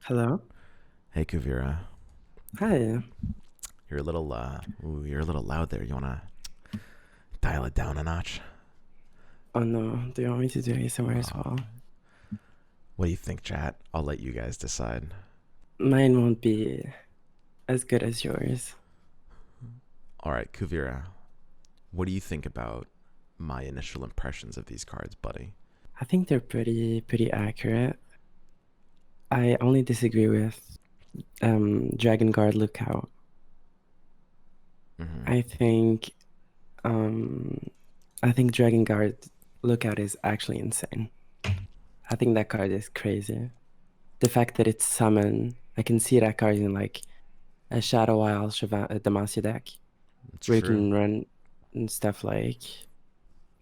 Hello. Hey Kuvira, Hi. you're a little loud there. You wanna dial it down a notch? Oh no, do you want me to do ASMR as Uh, well? what do you think, chat? I'll let you guys decide. Mine won't be as good as yours. All right, Kuvira, what do you think about my initial impressions of these cards, buddy? I think they're pretty accurate. I only disagree with Dragon Guard Lookout. Mm-hmm. I think um I think Dragon Guard Lookout is actually insane. I think that card is crazy. The fact that it's summon, I can see that card in like a Shadow Isle Demacia deck It's where you true. can run and stuff like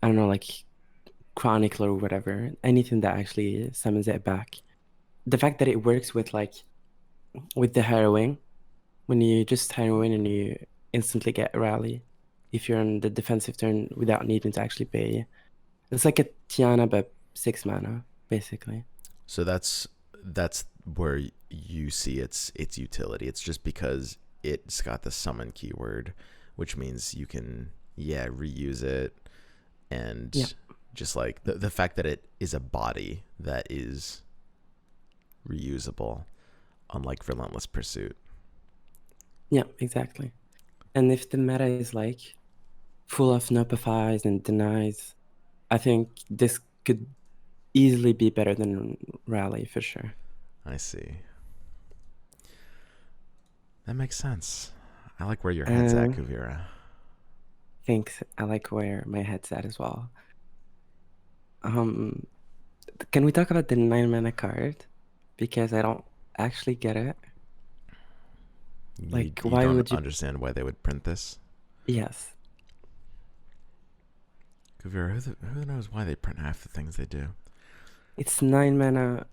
I don't know, like Chronicle or whatever, anything that actually summons it back. The fact that it works with like with the harrowing, when you just harrowing and you instantly get a rally if you're on the defensive turn without needing to actually pay. It's like a Tiana but 6 mana, basically. So that's where you see its utility. It's just because it's got the summon keyword, which means you can reuse it Yeah, and just like the fact that it is a body that is reusable, unlike Relentless Pursuit. yeah, exactly. And if the meta is like full of notifies and denies, I think this could easily be better than Rally for sure. I see. That makes sense. I like where your head's at, And Kuvira. thanks. I like where my head's at as well. Um, can we talk about the 9 mana card? Because I don't actually get it. You, Like, you why don't would you? understand why they would print this? Yes. Kuvira, who knows why they print half the things they do? It's 9 mana,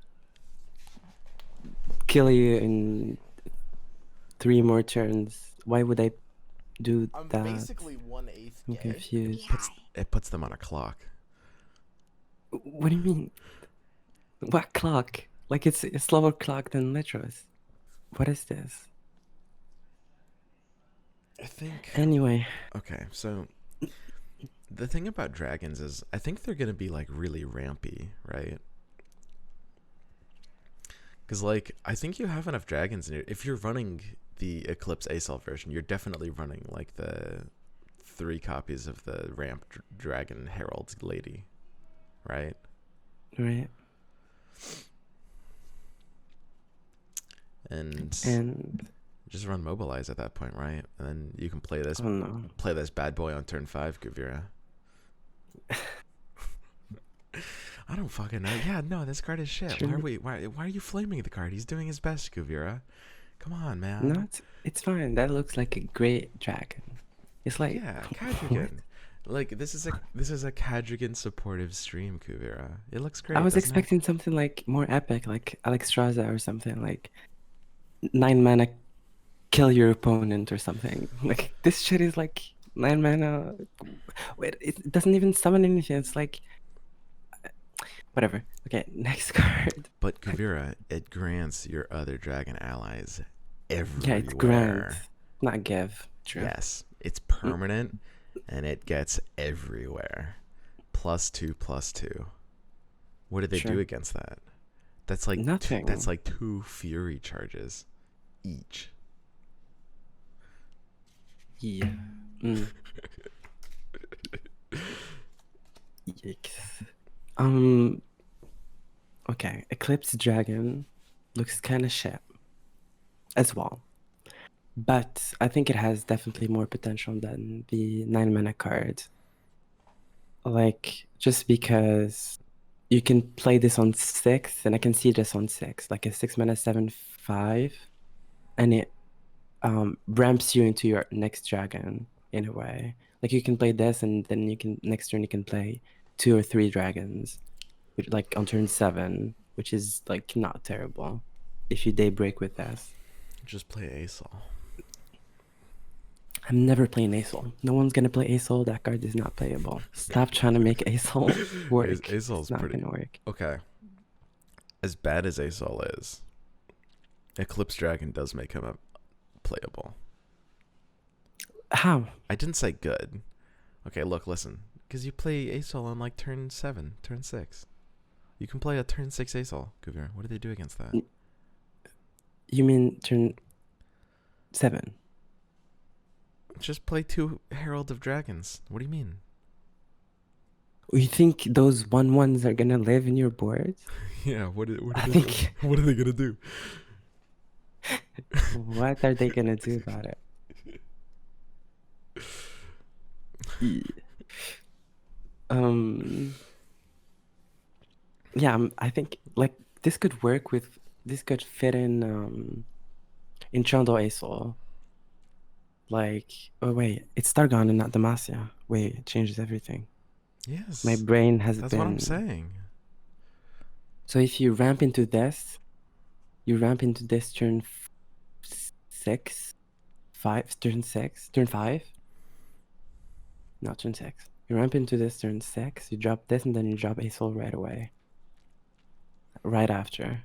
kill you in 3 more turns. Why would I do I'm that? basically 1/8 I'm gay. confused. It puts them on a clock. What do you mean? What clock? Like, it's a slower clock than Letros. What is this? I think. Anyway, Okay, so the thing about dragons is I think they're gonna be like really rampy, right? Because like I think you have enough dragons in it. If you're running the Eclipse ASL version, you're definitely running like the 3 copies of the ramp dragon herald lady, right? right? And And just run mobilize at that point, right? And then you can oh no. play this bad boy on turn 5, Kuvira. I don't fucking know. Yeah, no, this card is shit. Sure. Why are you flaming the card? He's doing his best, Kuvira. Come on, No, man. it's fine. That looks like a great dragon. It's like Yeah, what? Kadrigan. Like this is a Kadrigan supportive stream, Kuvira. It looks I great, was doesn't it? expecting something like more epic, like Alexstrasza or something, like 9 mana kill your opponent or something. Like this shit is like 9 mana. Wait, it doesn't even summon anything. It's like whatever. Okay, next card. But Kuvira, it grants your other dragon allies Yeah, it's Grant, everywhere. not Give. True. Yes, it's Mm, permanent and it gets everywhere. +2/+2. What do they do sure. against that? That's Nothing. like 2 fury charges each. Yeah. Mm, yikes. Um. Okay. Eclipse Dragon looks kind of shit as well, but I think it has definitely more potential than the 9 mana card. Like just because you can play this on 6, and I can see this on 6, like a 6 mana 7/5, and it ramps you into your next dragon in a way. Like you can play this, and then you can next turn you can play 2 or 3 dragons, like on turn 7, which is like not terrible if you daybreak with this. Just play ASOL. I'm never playing ASOL. No one's gonna play ASOL. That card is not playable. Stop trying to make ASOL work. ASOL It's is not pretty gonna work. okay. As bad as ASOL is, Eclipse Dragon does make him playable. How? I didn't say good. Okay, look, listen. Because you play Asol on like turn 7, turn 6. You can play a turn 6 Asol, Kuvira. What do they do against that? You mean turn 7? Just play 2 Herald of Dragons. What do you mean? You think those 1/1s are gonna live in your board? Yeah, what I think. what are they gonna do? What are they gonna do about it? Um. Yeah, I think like this could work with this could fit in Chondo Asol. Like, oh wait, it's Targon and not Demacia. Wait, it changes everything. My Yes, brain has that's what I'm been. saying. So if you ramp into this, you ramp into this turn 6, 5, turn 6, turn 5. Not turn 6. You ramp into this turn 6, you drop this, and then you drop Asol right away. Right after.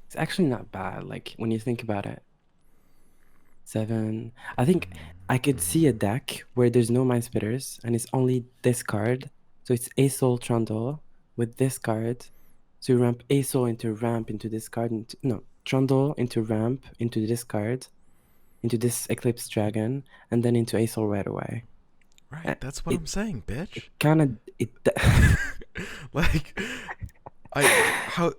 It's actually not bad, like, when you think about it. 7. I think I could see a deck where there's no Mind Spitters, and it's only this card. So it's Asol Trundle with this card. So you ramp Asol into ramp into this card. No, Trundle into ramp into this card, into this Eclipse Dragon, and then into Asol right away. Right, that's what I'm saying, bitch. Kind of it. Like, how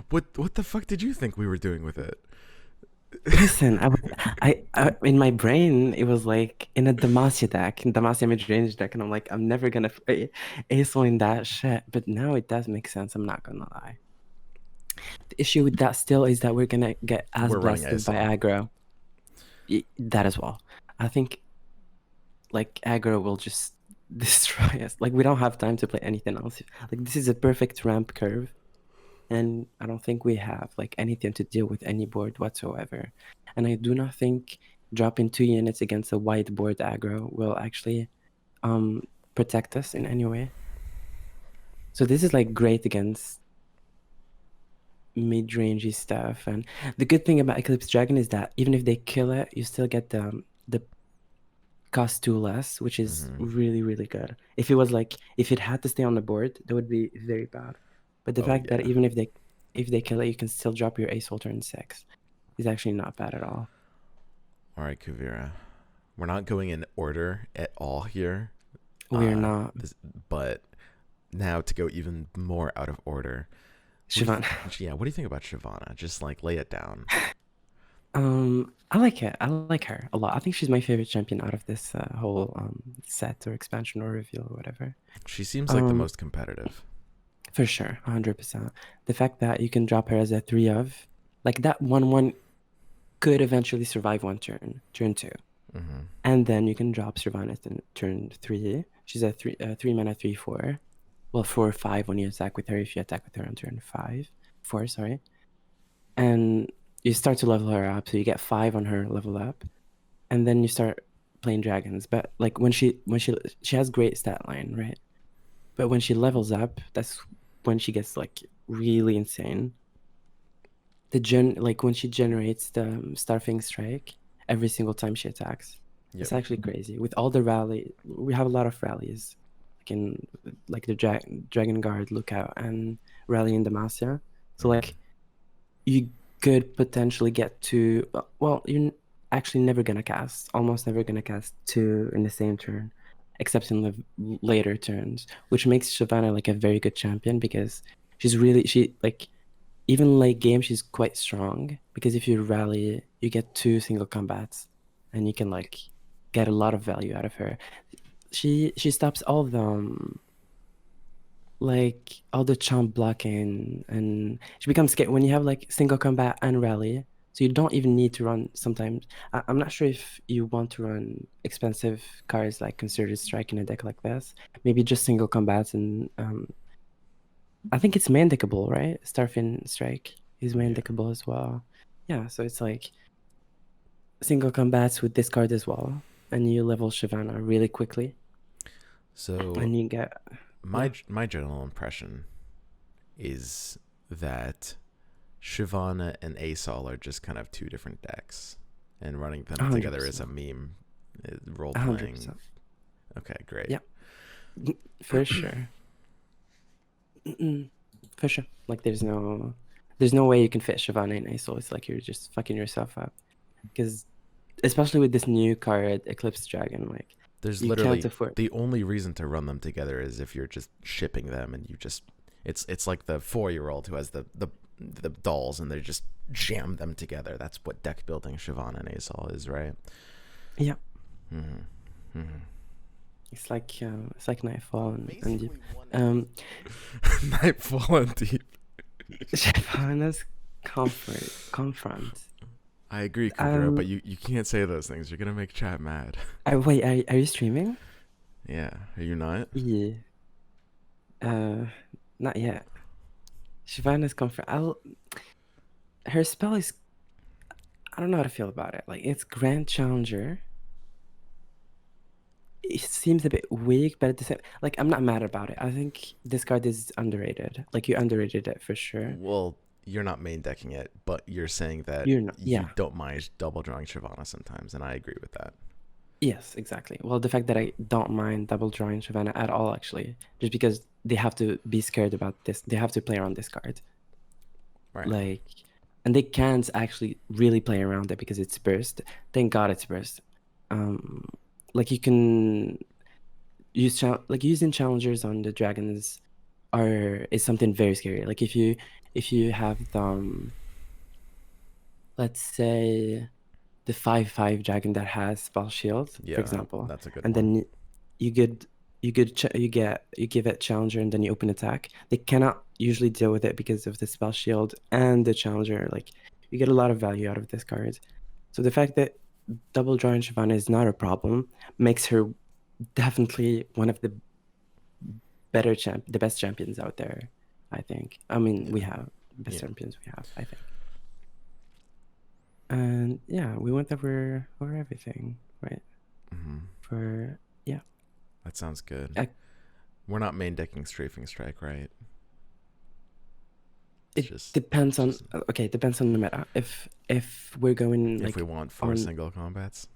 what the fuck did you think we were doing with it? Listen, I in my brain it was like in a Demacia deck, in Demacia mid-range deck, and I'm like, I'm never gonna play Asol in that shit. But now it does make sense. I'm not gonna lie. The issue with that still is that we're gonna get as We're running blasted by ASL. aggro. That as well. I think like aggro will just destroy us. Like we don't have time to play anything else. Like this is a perfect ramp curve. And I don't think we have like anything to deal with any board whatsoever. And I do not think dropping 2 units against a white board aggro will actually protect us in any way. So this is like great against mid-rangey stuff. And the good thing about Eclipse Dragon is that even if they kill it, you still get the cost 2 less, which is really, really good. If it was like if it had to stay on the board, that would be very bad. But the fact that even if they kill it, you can still drop your Asol turn 6 is actually not bad at all. All right, Kuvira. We're not going in order at all here. We're not. But now to go even more out of order. Shyvana. What do you think about Shyvana? Just like lay it down. I like it. I like her a lot. I think she's my favorite champion out of this whole set or expansion or reveal or whatever. She seems like the most competitive. For sure, 100%. The fact that you can drop her as a 3 of, like that 1/1 could eventually survive one turn 2. And then you can drop Shyvana in turn 3. She's a 3 mana 3/4. Well, 4/5 when you attack with her. If you attack with her on turn 4, sorry. And you start to level her up, so you get 5 on her level up, and then you start playing dragons. But like when she has great stat line, right? But when she levels up, that's when she gets like really insane. Like when she generates the Starfing Strike every single time she attacks. Yep. It's actually crazy. With all the rally, we have a lot of rallies, like in like the Dragon Guard, Lookout, and Rally in Demacia. So like you could potentially get to, well, you're actually never gonna cast, almost never gonna cast 2 in the same turn, except in the later turns, which makes Shyvana like a very good champion because she like even late game she's quite strong because if you rally you get 2 single combats and you can like get a lot of value out of her. She stops all the like all the chomp blocking, and she becomes scared when you have like single combat and rally. So you don't even need to run sometimes. I'm not sure if you want to run expensive cards like Concerted Strike in a deck like this. Maybe just single combats and I think it's mandicable, right? Starfin Strike is mandicable as well. Yeah, so it's like single combats with this card as well. And you level Shyvana really quickly. So and you get my general impression is that Shyvana and Asol are just kind of two different decks, and running them together is a 100%. meme role playing. 100%. Okay, great. Yeah, for sure. For sure. Like there's no way you can fit Shyvana in Ace. It's like you're just fucking yourself up. Because especially with this new card, Eclipse Dragon, like There's you can't literally afford. the only reason to run them together is if you're just shipping them and you just it's like the 4-year-old who has the dolls and they just jam them together. That's what deck building Shyvana and Asol is, right? Yeah, Mm-hmm. Mm-hmm. it's like Nightfall and you, Basically one um Nightfall and Deep. Shyvana's Confront. I agree, Kuvira, but you can't say those things. You're gonna make chat mad. Wait, are you streaming? Yeah, are you not? Yeah. Uh, Not yet. Shyvana's Confront. Her spell is. I don't know how to feel about it. Like it's Grand Challenger. It seems a bit weak, but at the same, like I'm not mad about it. I think this card is underrated. Like you underrated it for sure. Well, you're not main decking it, but you're saying that You're not. you Yeah. don't mind double drawing Shyvana sometimes, and I agree with that. Yes, exactly. Well, the fact that I don't mind double drawing Shyvana at all, actually, just because they have to be scared about this. They have to play around this card. Right. Like, and they can't actually really play around it because it's burst. Thank God it's burst. Like you can use like using challengers on the dragons is something very scary. Like if you have let's say the 5/5 dragon that has spell shield, Yeah, for example, that's a good and one. then you give it challenger and then you open attack. They cannot usually deal with it because of the spell shield and the challenger. Like you get a lot of value out of this card. So the fact that double drawing Shyvana is not a problem makes her definitely one of the the best champions out there, I think. I mean, we have the best champions we have, I think. And yeah, we went over everything, right? Mm-hmm. For yeah. That sounds good. We're not main decking Strafing Strike, right? It depends on depends on the meta. If we're going like if we want 4 single combats.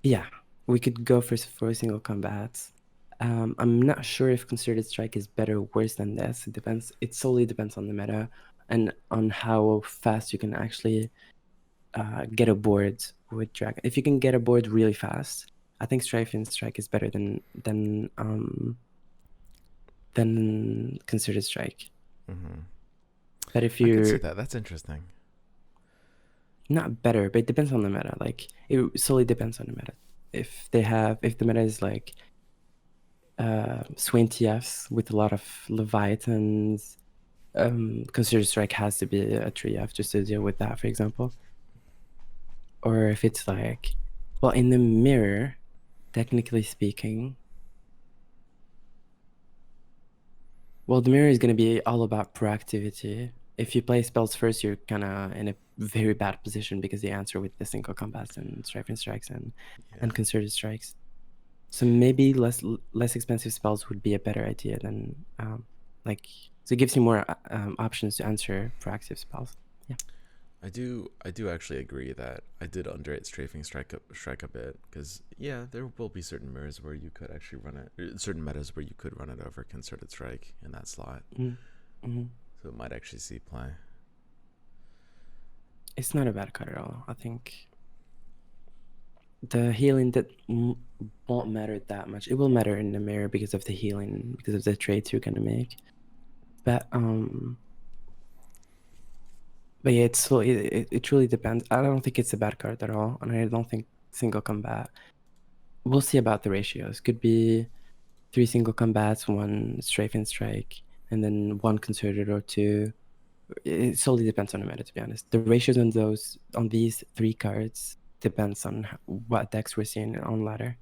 Yeah, we could go for single combats. I'm not sure if Concerted Strike is better or worse than this. It depends. It solely depends on the meta and on how fast you can actually get a board with Dragon. If you can get a board really fast, I think Strafing Strike is better than Concerted Strike. Mm-hmm. But if I you're could see that. That's interesting. Not better, but it depends on the meta. Like it solely depends on the meta. If the meta is like Swain TFs with a lot of Leviathans, Consider Strike has to be a 3F just to deal with that, for example. Or if it's like, well, in the mirror, technically speaking, well, the mirror is going to be all about proactivity. If you play spells first, you're kind of in a very bad position because they answer with the single combats and striking strikes and concerted strikes. So maybe less expensive spells would be a better idea than like, so it gives you more options to answer proactive spells. Yeah. I do actually agree that I did underrate Strafing Strike a bit because there will be certain mirrors where you could actually run it, certain metas where you could run it over Concerted Strike in that slot. Mm-hmm. So it might actually see play. It's not a bad card at all. I think the healing that won't matter that much. It will matter in the mirror because of the healing, because of the trades you're gonna make. But yeah, it truly depends. I don't think it's a bad card at all, and I don't think single combat. We'll see about the ratios. Could be 3 single combats, 1 strafing strike, and then 1 concerted or 2. It solely depends on the meta, to be honest. The ratios on these 3 cards depends on what decks we're seeing on ladder.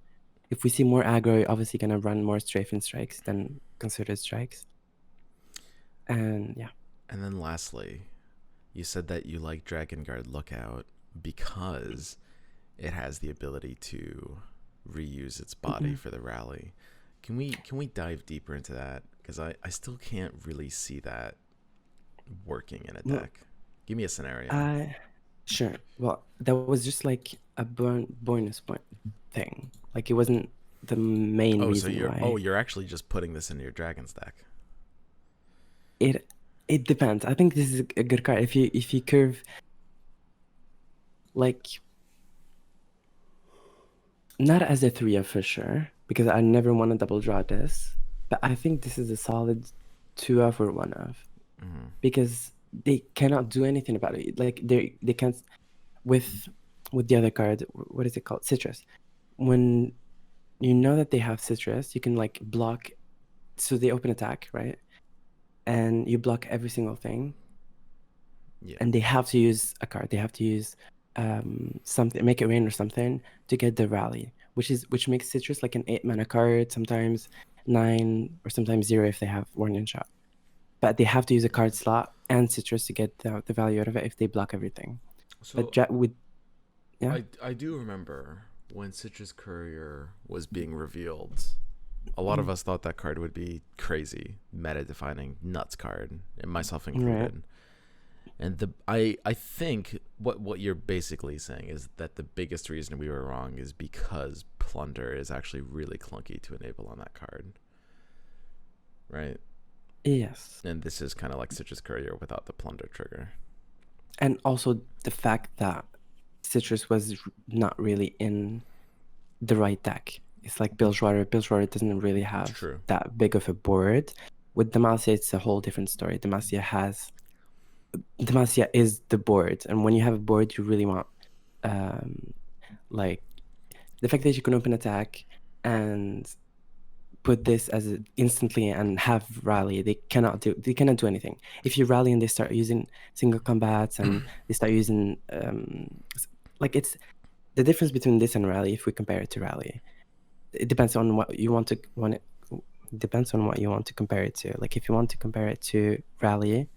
If we see more aggro, you're obviously gonna run more strafing strikes than concerted strikes. And yeah. And then lastly, you said that you like Dragon Guard Lookout because it has the ability to reuse its body for the rally. Can we dive deeper into that? Because I still can't really see that working in a Well, deck? Give me a scenario. I sure. Well, that was just like a bonus point thing. Like it wasn't the main Oh, so reason why. you're actually just putting this into your dragon's deck. It it depends. I think this is a good card. If you curve like not as a 3 for sure, because I never want to double draw this. But I think this is a solid 2 or 1 Mm-hmm. because they cannot do anything about it. Like they can't with the other card. What is it called? Citrus. When you know that they have citrus, you can like block. So they open attack, right? And you block every single thing. Yeah. And they have to use a card. They have to use something, make it rain or something to get the rally, which makes citrus like an 8 mana card, sometimes 9 or sometimes 0 if they have warning shot. But they have to use a card slot and citrus to get the value out of it if they block everything. So But with yeah, I do remember when Citrus Courier was being revealed. A lot of mm, us thought that card would be crazy, meta defining nuts card, and myself right, included. And I think what you're basically saying is that the biggest reason we were wrong is because Plunder is actually really clunky to enable on that card. Right? yes, And this is kind of like Citrus Courier without the Plunder trigger. and also the fact that citrus was not really in the right deck. It's like Bilgewater. Bilgewater doesn't really have True. that big of a board. With Demacia, it's a whole different story. Demacia is the board, and when you have a board, you really want like the fact that you can open attack and put this as instantly and have rally. They cannot do anything. If you rally and they start using single combats and they start using like it's the difference between this and rally. If we compare it to rally, it depends on what you want to want it depends on what you want to compare it to. Like if you want to compare it to rally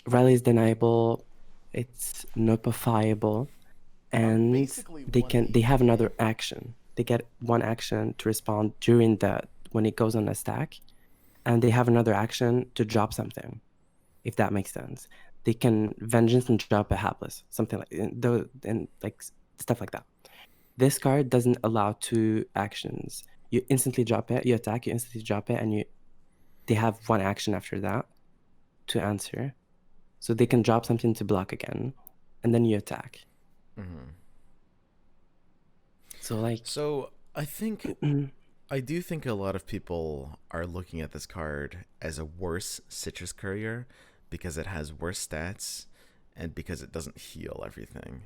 is deniable, it's notifiable, and they have another action. They get one action to respond during when it goes on a stack, and they have another action to drop something, if that makes sense. They can vengeance and drop a hapless, something like and like stuff like that. This card doesn't allow 2 actions. You instantly drop it, you attack, you instantly drop it, and they have 1 action after that to answer. So they can drop something to block again, and then you attack. Mm-hmm. So I do think a lot of people are looking at this card as a worse Citrus Courier because it has worse stats and because it doesn't heal everything.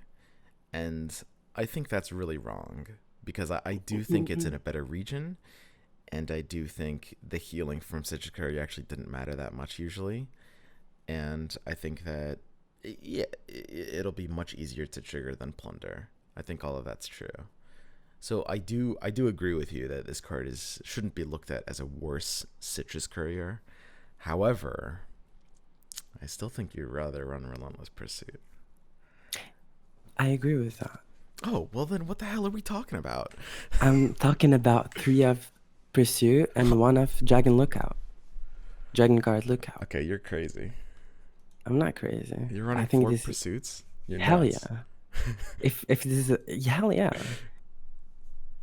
And I think that's really wrong because I do think it's in a better region, and I do think the healing from Citrus Courier actually didn't matter that much usually. And I think that yeah, it'll be much easier to trigger than Plunder. I think all of that's true. So I do agree with you that this card shouldn't be looked at as a worse Citrus Courier. However, I still think you'd rather run Relentless Pursuit. I agree with that. Oh, well then what the hell are we talking about? I'm talking about 3 of Pursuit and 1 of Dragon Lookout. Dragon Guard Lookout. Okay, you're crazy. I'm not crazy. You're I running think 4 this is pursuits? You're hell nuts. yeah. If this is hell yeah.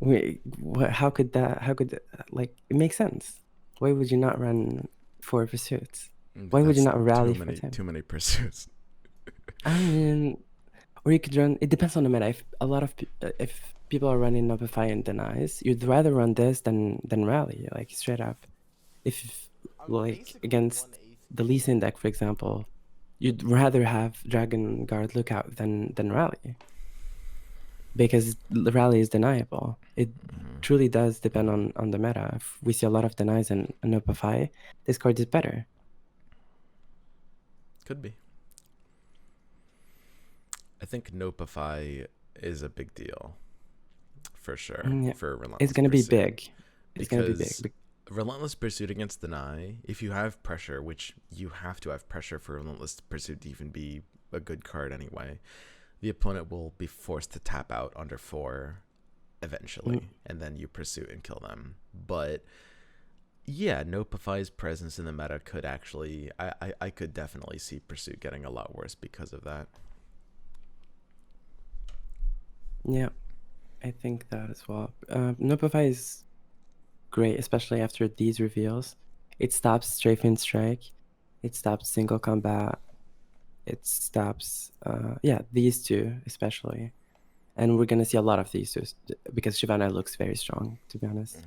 Wait, how could like it makes sense? Why would you not run 4 pursuits? Why would you That's not rally for 10? too many pursuits. I mean, or you could run. It depends on the meta. If people are running Notify and Denies, you'd rather run this than rally, like straight up. If like against the Lee Sin deck, for example, you'd rather have Dragon Guard Lookout than rally, because the rally is deniable. It truly does depend on the meta. If we see a lot of denies and Notify, this card is better. Could be. I think Nopify is a big deal for sure Yeah. for Relentless It's gonna be Pursuit. big. It's gonna be Because big. Relentless Pursuit against Deny, if you have pressure, which you have to have pressure for Relentless Pursuit to even be a good card anyway, the opponent will be forced to tap out under 4 eventually, and then you pursue and kill them. But Yeah, Nopify's presence in the meta could actually, I could definitely see Pursuit getting a lot worse because of that. Yeah, I think that as well. Notify is great, especially after these reveals. It stops strafing strike. It stops single combat. It stops, yeah, these two especially. And we're gonna see a lot of these two because Shyvana looks very strong, to be honest.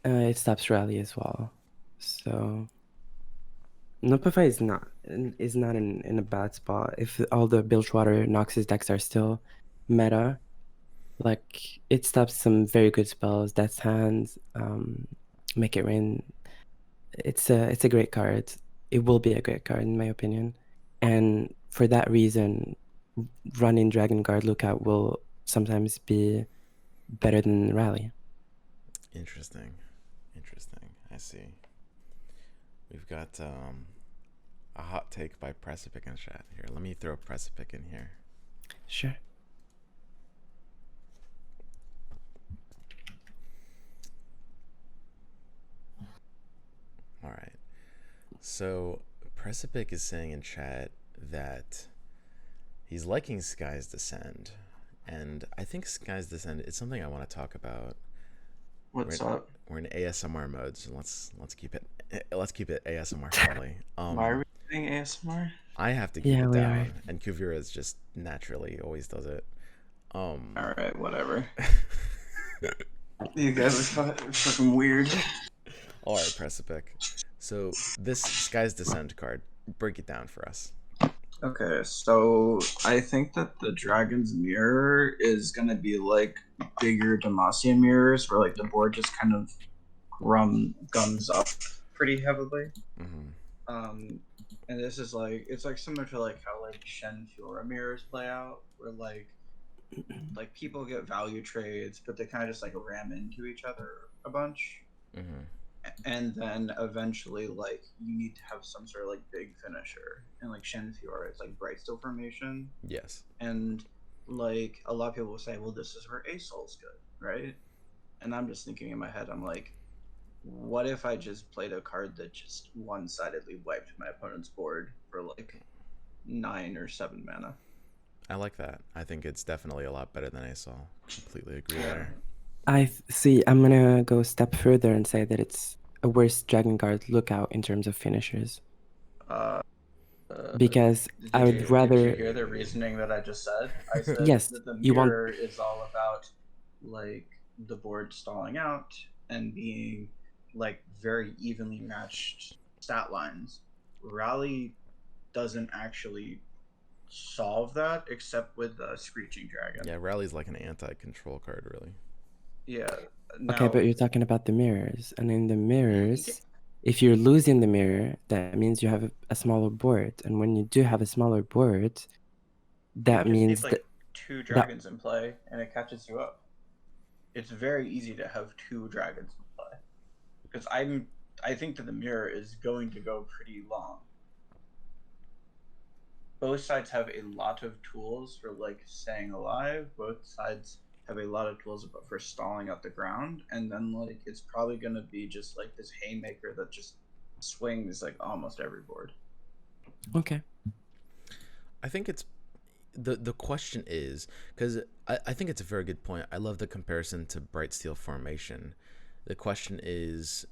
It stops rally as well. So Nopify is not in a bad spot. If all the Bilgewater Noxus decks are still meta, like it stops some very good spells, Death's Hands, Make It Rain. It's a great card. It will be a great card in my opinion. And for that reason, running Dragon Guard Lookout will sometimes be better than Rally. Interesting. Interesting. I see. We've got a hot take by Precipic in chat here. Let me throw Precipic in here. Sure. All right. So Precipic is saying in chat that he's liking Sky's Descent, and I think Sky's Descent is something I want to talk about. What's up? We're in ASMR mode, so let's keep it ASMR friendly. Why are we doing ASMR? I have to keep it we down, are. and Kuvira is just naturally always does it. All right, whatever. You guys are fucking weird. All right, Precipic. So this Sky's Descent card, break it down for us. Okay, so I think that the Dragon's Mirror is gonna be like bigger Demacia mirrors, where like the board just kind of guns up pretty heavily. And this is like, it's like similar to like how like Shen Fiora mirrors play out, where like people get value trades, but they kind of just like ram into each other a bunch. And then eventually, like, you need to have some sort of like big finisher, and like Shen Fiora is like Brightsteel formation. Yes. And like a lot of people will say, well, this is where Asol's good, right? And I'm just thinking in my head, I'm like, what if I just played a card that just one-sidedly wiped my opponent's board for like 9 or 7 mana? I like that. I think it's definitely a lot better than Asol. Completely agree there. I see. I'm gonna go a step further and say that it's a worse Dragon Guard Lookout in terms of finishers. Because I would rather. Did you hear the reasoning that I just said? I said Yes, that the you want- mirror is all about like the board stalling out and being like very evenly matched stat lines. Rally doesn't actually solve that except with the Screeching Dragon. Yeah, Rally's like an anti-control card, really. Yeah. Okay, but you're talking about the mirrors, and in the mirrors, if you're losing the mirror, that means you have a smaller board, and when you do have a smaller board, that you just means need like 2 dragons in play, and it catches you up. It's very easy to have 2 dragons in play, because I think that the mirror is going to go pretty long. Both sides have a lot of tools for like staying alive. Both sides have a lot of tools for stalling out the ground, and then like it's probably gonna be just like this haymaker that just swings like almost every board. Okay. I think it's the question is, because I think it's a very good point. I love the comparison to Brightsteel formation. The question is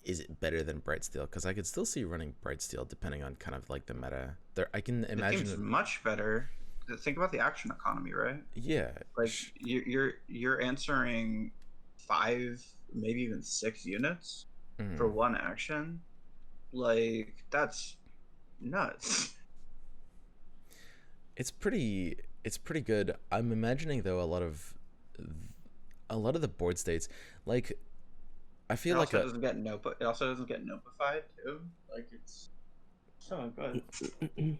it better than Brightsteel? Because I could still see running Brightsteel depending on kind of like the meta. There, I can imagine it's much better. Think about the action economy, right? Yeah, like you're answering 5, maybe even 6 units for 1 action. Like that's nuts. It's pretty good. I'm imagining though a lot of the board states, like I feel like it also doesn't get notified too. Like it's so good.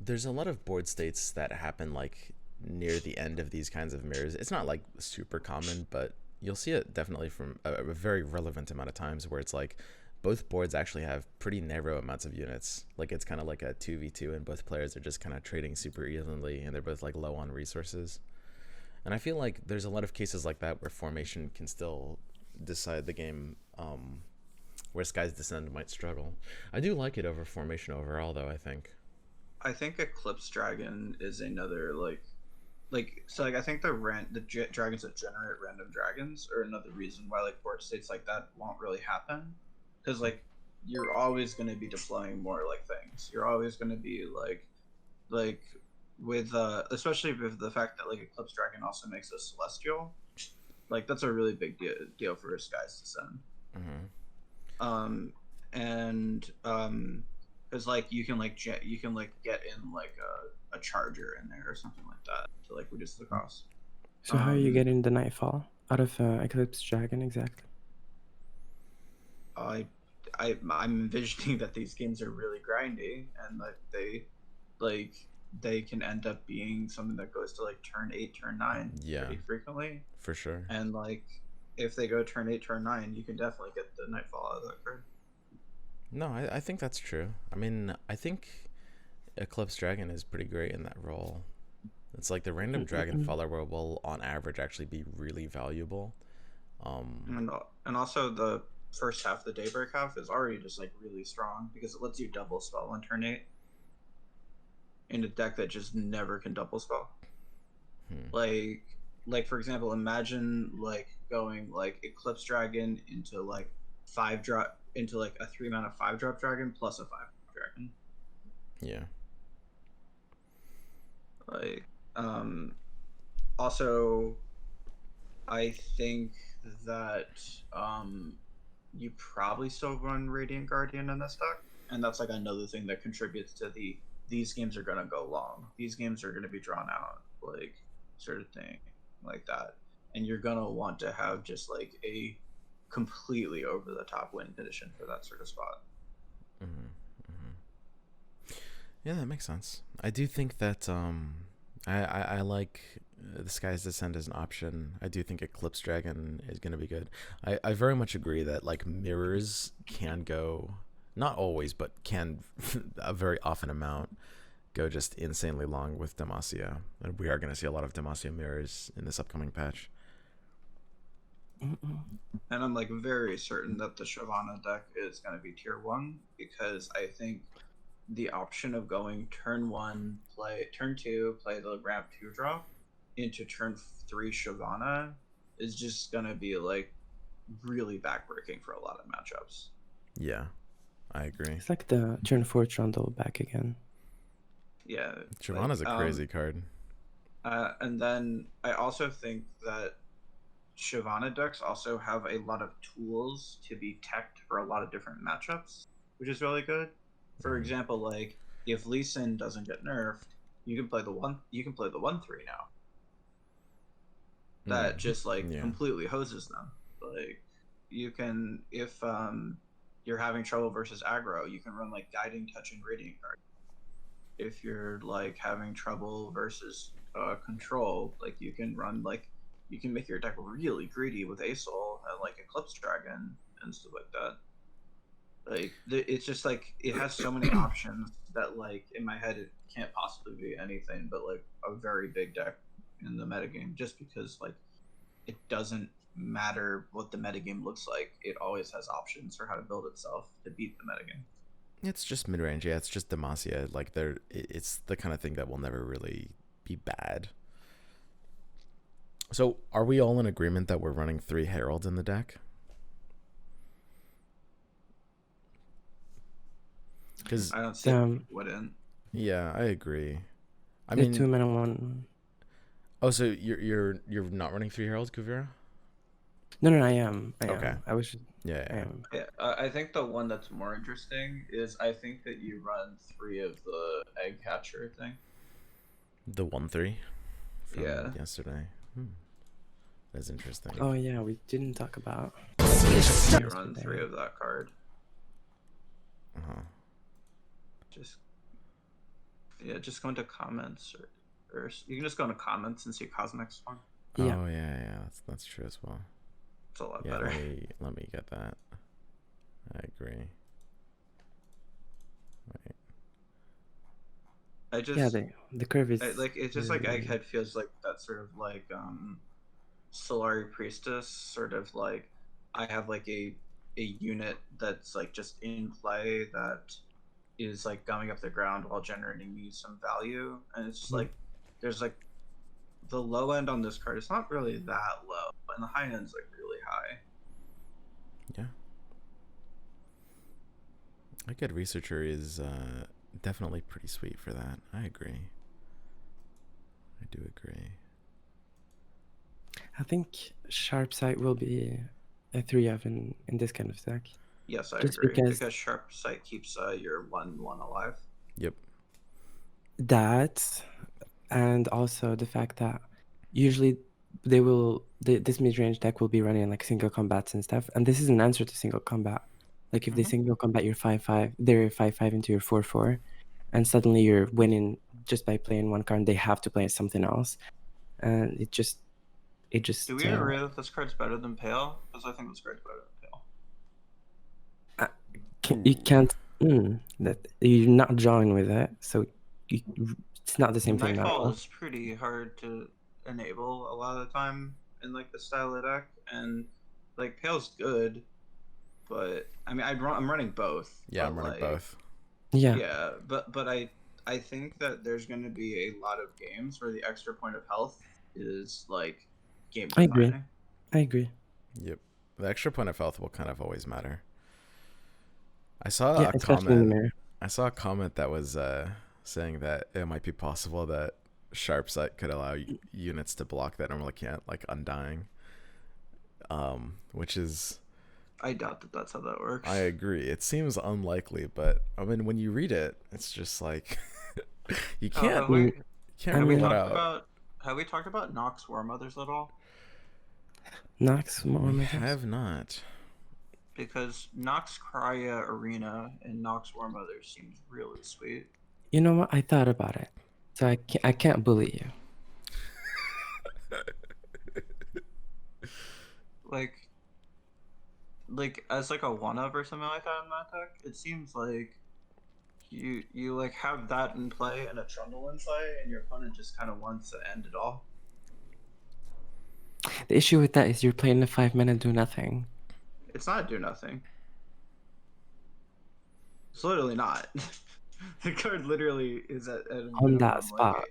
There's a lot of board states that happen like near the end of these kinds of mirrors. It's not like super common, but you'll see it definitely from a very relevant amount of times where it's like both boards actually have pretty narrow amounts of units. Like it's kind of like a 2v2 and both players are just kind of trading super evenly and they're both like low on resources. And I feel like there's a lot of cases like that where formation can still decide the game where Sky's Descent might struggle. I do like it over Formation overall, though. I think Eclipse Dragon is another like I think the dragons that generate random dragons are another reason why like board states like that won't really happen, because like you're always going to be deploying more like things. You're always going to be like with especially with the fact that like Eclipse Dragon also makes a celestial, like that's a really big deal for Sky's Descent. And because like you can like get in like a charger in there or something like that to like reduce the cost. So how are you getting the Nightfall out of Eclipse Dragon exactly? I'm envisioning that these games are really grindy and that they can end up being something that goes to like turn 8, turn 9 pretty frequently. For sure. And like if they go turn 8, turn 9, you can definitely get the Nightfall out of that card. No, I think that's true. I mean, I think Eclipse Dragon is pretty great in that role. It's like the random dragon follower will on average actually be really valuable. And also the first half, the Daybreak half, is already just like really strong because it lets you double spell on turn 8 in a deck that just never can double spell. Like for example, imagine like going like Eclipse Dragon into like 5-drop into like a 3-mana 5-drop dragon plus a 5-drop dragon. Yeah. Like also I think that you probably still run Radiant Guardian in this deck, and that's like another thing that contributes to these games are gonna go long. These games are gonna be drawn out, like sort of thing like that, and you're gonna want to have just like a completely over the top win condition for that sort of spot. Yeah, that makes sense. I do think that I like the Sky's Descent as an option. I do think Eclipse Dragon is going to be good. I very much agree that like mirrors can go, not always, but can a very often amount go just insanely long with Demacia. And we are going to see a lot of Demacia mirrors in this upcoming patch. And I'm like very certain that the Shyvana deck is going to be tier 1 because I think the option of going turn 1, play turn 2, play the ramp 2 drop into turn 3 Shyvana is just going to be like really backbreaking for a lot of matchups. Yeah, I agree. It's like the turn 4 Trundle back again. Yeah. Shyvana's a crazy card. And then I also think that Shyvana decks also have a lot of tools to be teched for a lot of different matchups, which is really good. For example, like if Lee Sin doesn't get nerfed, you can play the 1/3 now. That just like completely hoses them. Like you can, if you're having trouble versus aggro, you can run like Guiding Touch and Radiant Guard. If you're like having trouble versus control, like you can run like you can make your deck really greedy with Asol and like Eclipse Dragon and stuff like that. Like it's just like it has so many options that like in my head it can't possibly be anything but like a very big deck in the metagame, just because like it doesn't matter what the metagame looks like, it always has options for how to build itself to beat the metagame. It's just mid-range. Yeah, it's just Demacia. Like it's the kind of thing that will never really be bad. So are we all in agreement that we're running 3 Heralds in the deck? Because I don't see wouldn't. Yeah, I agree. I the mean, 2-mana 1. Oh, so you're not running 3 Heralds, Kuvira? No, I am. Okay. I was. Yeah. I think the one that's more interesting is I think that you run 3 of the egg catcher thing. The 1/3 from Yeah. yesterday. That's interesting. Oh yeah, we didn't talk about. You run 3 of that card. Just go into comments or you can just go into comments and see Cosmic's one. Yeah. Oh yeah, that's true as well. It's a lot better. Let me get that. I agree. Wait. The curve is it's just like Egghead feels like that sort of like Solari Priestess sort of like I have like a unit that's like just in play that is like gumming up the ground while generating me some value, and it's just like there's like the low end on this card. It's not really that low, and the high end's like really high. Yeah. A good researcher is definitely pretty sweet for that. I agree. I do agree. I think Sharp Sight will be a 3 of in this kind of deck. Yes, I Just agree. because- Because Sharp Sight keeps your 1/1 alive. Yep. That, and also the fact that usually this mid-range deck will be running like single combats and stuff, and this is an answer to single combat. Like if they single combat your 5/5, they're 5/5 into your 4/4, and suddenly you're winning just by playing one card, and they have to play something else, and it just Do we agree that this card's better than Pale? Because I think this card's better than Pale. you can't that you're not drawing with it, so it's not the same thing. Nightfall is pretty hard to enable a lot of the time in like the style of deck, and like Pale's good, but I mean I'm running both. Yeah, I'm running both. Yeah, but I think that there's going to be a lot of games where the extra point of health is like game defining. I agree. Yep. The extra point of health will kind of always matter. I saw a especially in the comment. mirror. I saw a comment that was saying that it might be possible that Sharp Sight could allow units to block that normally can't, like Undying. Which is... I doubt that that's how that works. I agree. It seems unlikely, but I mean, when you read it, it's just like you can't rule it out. Have we talked about Nox War Mothers at all? Nox War We Mothers? have not. Because Nox Crya Arena and Nox War Mothers seems really sweet. You know what? I thought about it, so I can't bully you. like as like a 1-of or something like that in that deck, it seems like you like have that in play and a Trundle in play, and your opponent just kind of wants to end it all. The issue with that is you're playing a 5-minute do nothing. It's not do nothing. It's literally not. The card literally is at on that spot.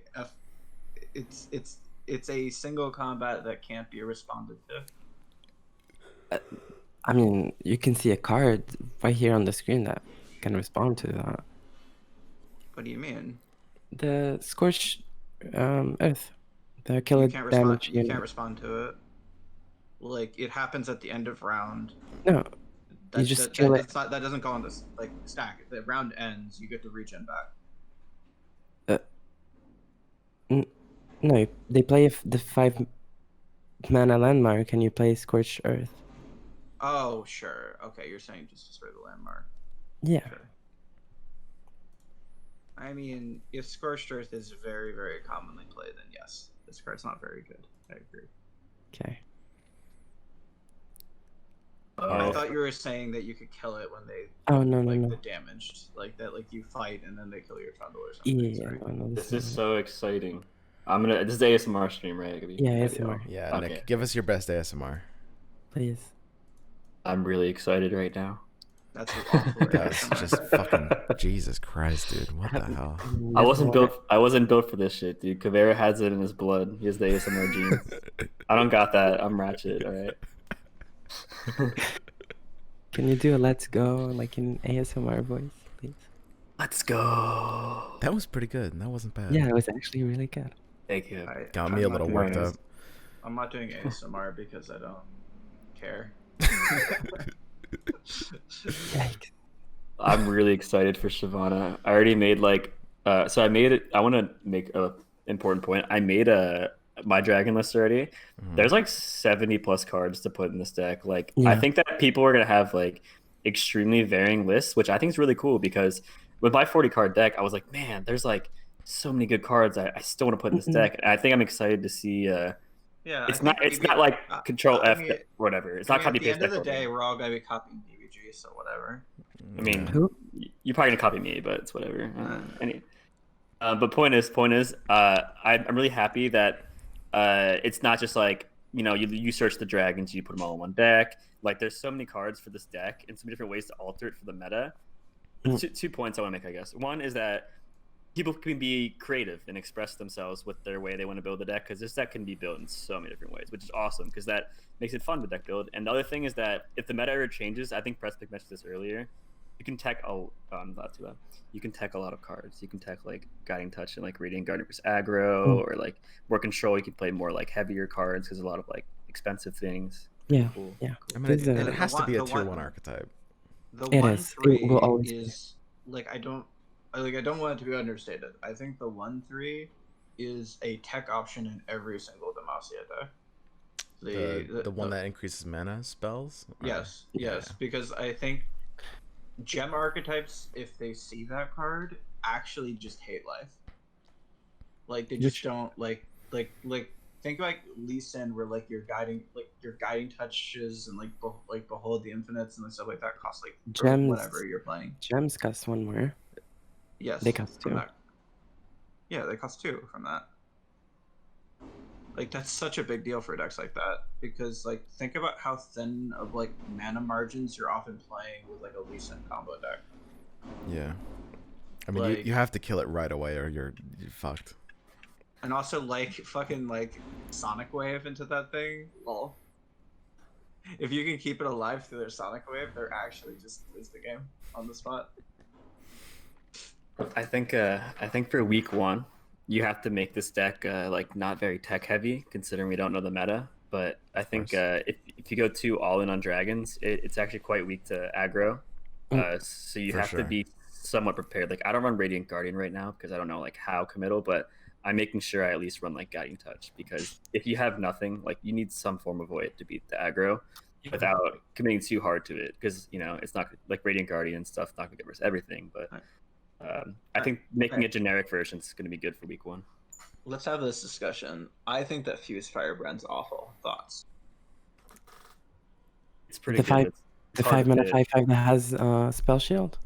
It's a single combat that can't be responded to. I mean, you can see a card right here on the screen that can respond to that. What do you mean? The Scorch Earth. The kill it You damage. can't respond to it. Like, it happens at the end of round. No. You just kill it. That doesn't go on this like stack. The round ends, you get to regen back. No, they play the 5-mana landmark and you play Scorched Earth. Oh, sure. Okay, you're saying just destroy the landmark. Yeah. Sure. I mean, if Scorched Earth is very, very commonly played, then yes, this card's not very good. I agree. Okay. I thought you were saying that you could kill it when they the damaged, like that, like you fight and then they kill your Trundle or something. Yeah, no, this is so exciting. This is ASMR stream, right? Yeah, ASMR. Yeah, okay. Nick, give us your best ASMR. Please. I'm really excited right now. That's awful. That's just fucking Jesus Christ, dude. What the hell? I wasn't built for this shit, dude. Kuvira has it in his blood. He has the ASMR genes. I don't got that. I'm ratchet, alright? Can you do a let's go like in ASMR voice, please? Let's go. That was pretty good. That wasn't bad. Yeah, it was actually really good. Thank you. Got me a little worked up. I'm not doing ASMR because I don't care. Yikes. I'm really excited for Shyvana. I already made so I made it. I want to make a important point. I made my dragon list already. There's like 70 plus cards to put in this deck. Like, I think that people are gonna have like extremely varying lists, which I think is really cool because with my 40 card deck, I was like, man, there's like so many good cards I still want to put in this deck. And I think I'm excited to see. It's not like Control F whatever. It's not copy paste. At the end of the day, we're all gonna be copying DBG, so whatever. I mean, you're probably gonna copy me, but it's whatever. But point is, I'm really happy that it's not just like you search the dragons, you put them all in one deck. Like, there's so many cards for this deck and so many different ways to alter it for the meta. Two points I want to make, I guess. One is that people can be creative and express themselves with their way they want to build the deck, because this deck can be built in so many different ways, which is awesome because that makes it fun to deck build. And the other thing is that if the meta ever changes, I think Precipic mentioned this earlier, you can tech not too loud. You can tech a lot of cards. You can tech like Guiding Touch and like Radiant Guardian versus aggro, or like more control. You can play more like heavier cards because a lot of like expensive things. Yeah, Cool. yeah. I mean, There's it has to be a tier 1 archetype. The It 1-3 is. It will always is like I don't want it to be understated. I think the 1-3 is a tech option in every single Demacia deck. The one that increases mana spells? Yes, Yeah. yes, because I think gem archetypes, if they see that card, actually just hate life. Like they just don't like think like Lee Sin, where like your guiding touches and like behold the infinites and stuff like that cost like Gems. whatever you're playing. Gems cost 1 more. Yes, They cost 2. that. Yeah, they cost 2 from that. Like that's such a big deal for decks like that, because like think about how thin of like mana margins you're often playing with like a Lee Sin combo deck. Yeah. I mean, Like- you have to kill it right away or you're fucked. And also like fucking like Sonic Wave into that thing. Well, if you can keep it alive through their Sonic Wave, they're actually just lose the game on the spot. I think for week 1, you have to make this deck like not very tech heavy, considering we don't know the meta. But I think if you go too all in on dragons, it's actually quite weak to aggro. So you For have sure. to be somewhat prepared. Like, I don't run Radiant Guardian right now because I don't know like how committal, but I'm making sure I at least run like Guiding Touch, because if you have nothing, like you need some form of way to beat the aggro without committing too hard to it, because it's not like Radiant Guardian and stuff not gonna get versus everything. But I think making a generic version is going to be good for week 1. Let's have this discussion. I think that Fuse Firebrand's awful. Thoughts? It's pretty The good. five- It's The hard 5 to mana fit. 5/5 that has spell shield.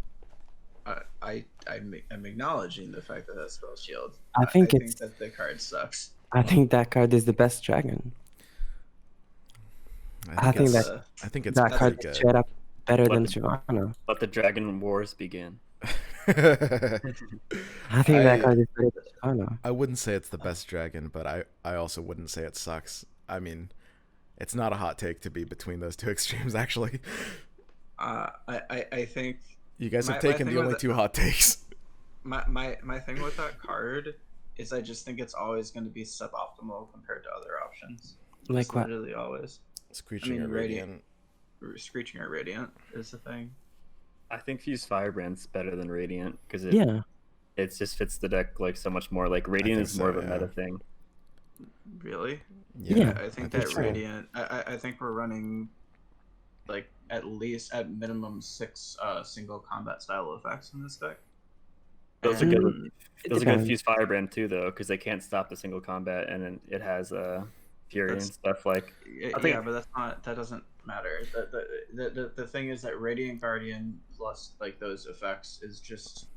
I'm acknowledging the fact that that's spell shield. I think think that the card sucks. I think that card is the best dragon. I think it's- that- I think it's That pretty card is good. straight up better But than the- Shyvana. Let the Dragon Wars begin. I think that card is better than Shyvana. I wouldn't say it's the best dragon, but I also wouldn't say it sucks. I mean, it's not a hot take to be between those two extremes, actually. I think You guys have My taken thing the with only it- 2 hot takes. my thing with that card is I just think it's always going to be suboptimal compared to other options. Like Just what? Literally always. Screeching or Radiant. Radiant. Screeching or Radiant is the thing. I think Fuse Firebrand's better than Radiant because Yeah. it just fits the deck like so much more. Like Radiant think is more so, of a yeah. meta thing. Really? Yeah. I think I that think so. Radiant. I think we're running like at minimum 6 single combat style effects in this deck. Those are good. And- Those are good depends. Fuse Firebrand too, though, because they can't stop the single combat, and then it has Fury and stuff like. I think- Yeah, but that's not. That doesn't matter. The thing is that Radiant Guardian plus like those effects is just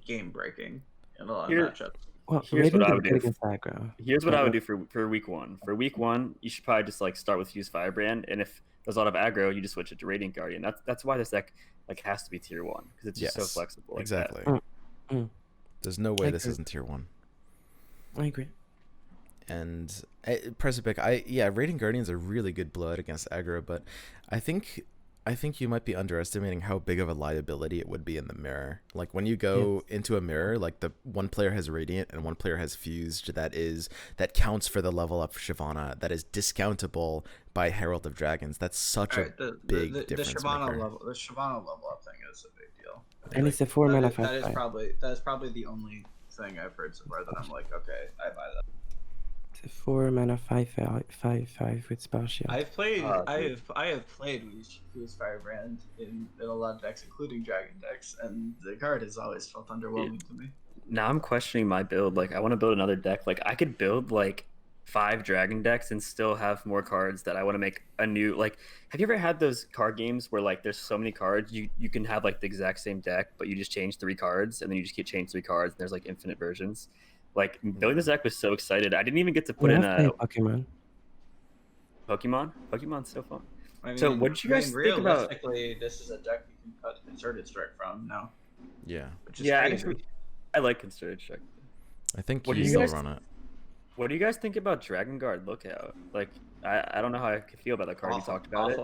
game breaking in a lot of Here- matchups. Well, Here's what Radiant I is would good do. against aggro. Here's what I would do for week 1. For week 1, you should probably just like start with Fuse Firebrand, and if there's a lot of aggro, you just switch it to Radiant Guardian. That's why this deck like has to be tier 1, because it's just so Yes, flexible. Like that. exactly. There's no way I this agree. isn't tier 1. I agree. And Precipic, Radiant Guardian's a really good blowout against aggro, but I think you might be underestimating how big of a liability it would be in the mirror. Like when you go into a mirror, like the one player has Radiant and one player has Fused, that counts for the level up Shyvana, that is discountable by Herald of Dragons. That's such Alright, a big the difference Shyvana maker. level, the Shyvana level up thing is a big deal. And it's a 4 mana that is 5/5. probably the only thing I've heard so far that I'm like, okay, I buy that. It's a 4 mana 5/5 with spell shield. I've played dude. I have played Fuse Firebrand in a lot of decks, including Dragon decks, and the card has always felt underwhelming to me. Now I'm questioning my build. Like I want to build another deck. Like I could build like 5 dragon decks and still have more cards that I want to make a new. Like, have you ever had those card games where like there's so many cards you can have like the exact same deck, but you just change 3 cards and then you just get change 3 cards and there's like infinite versions. Like building this deck was so excited. I didn't even get to put We in have a. played Pokemon. Pokemon. Pokemon's so fun. I mean, So what did you guys think about? realistically, this is a deck you can cut Concerted Strike from now, Yeah. which is Yeah, crazy. I like Concerted Strike. I think What do you you still guys- run it. What do you guys think about Dragon Guard Lookout? Like, I don't know how I feel about that card. We talked about it.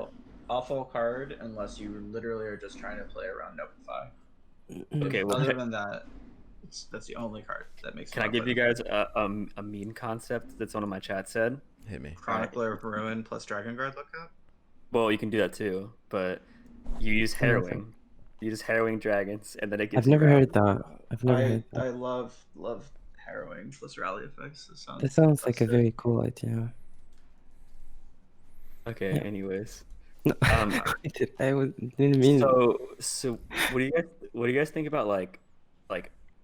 Awful card unless you literally are just trying to play around Notify. Okay, well, Other than that, that's the only card that makes. can I give you guys a meme concept that someone in my chat said? Hit me. Chronicler of Ruin plus Dragon Guard Lookout? Well, you can do that too, but you use harrowing. You use harrowing dragons, and then it gives. I've never heard that. I've never heard that. I love Harrowing plus Rally Effects. That sounds like a fantastic. very cool idea. Okay. Yeah. Anyways, No, didn't mean. so what do you guys think about like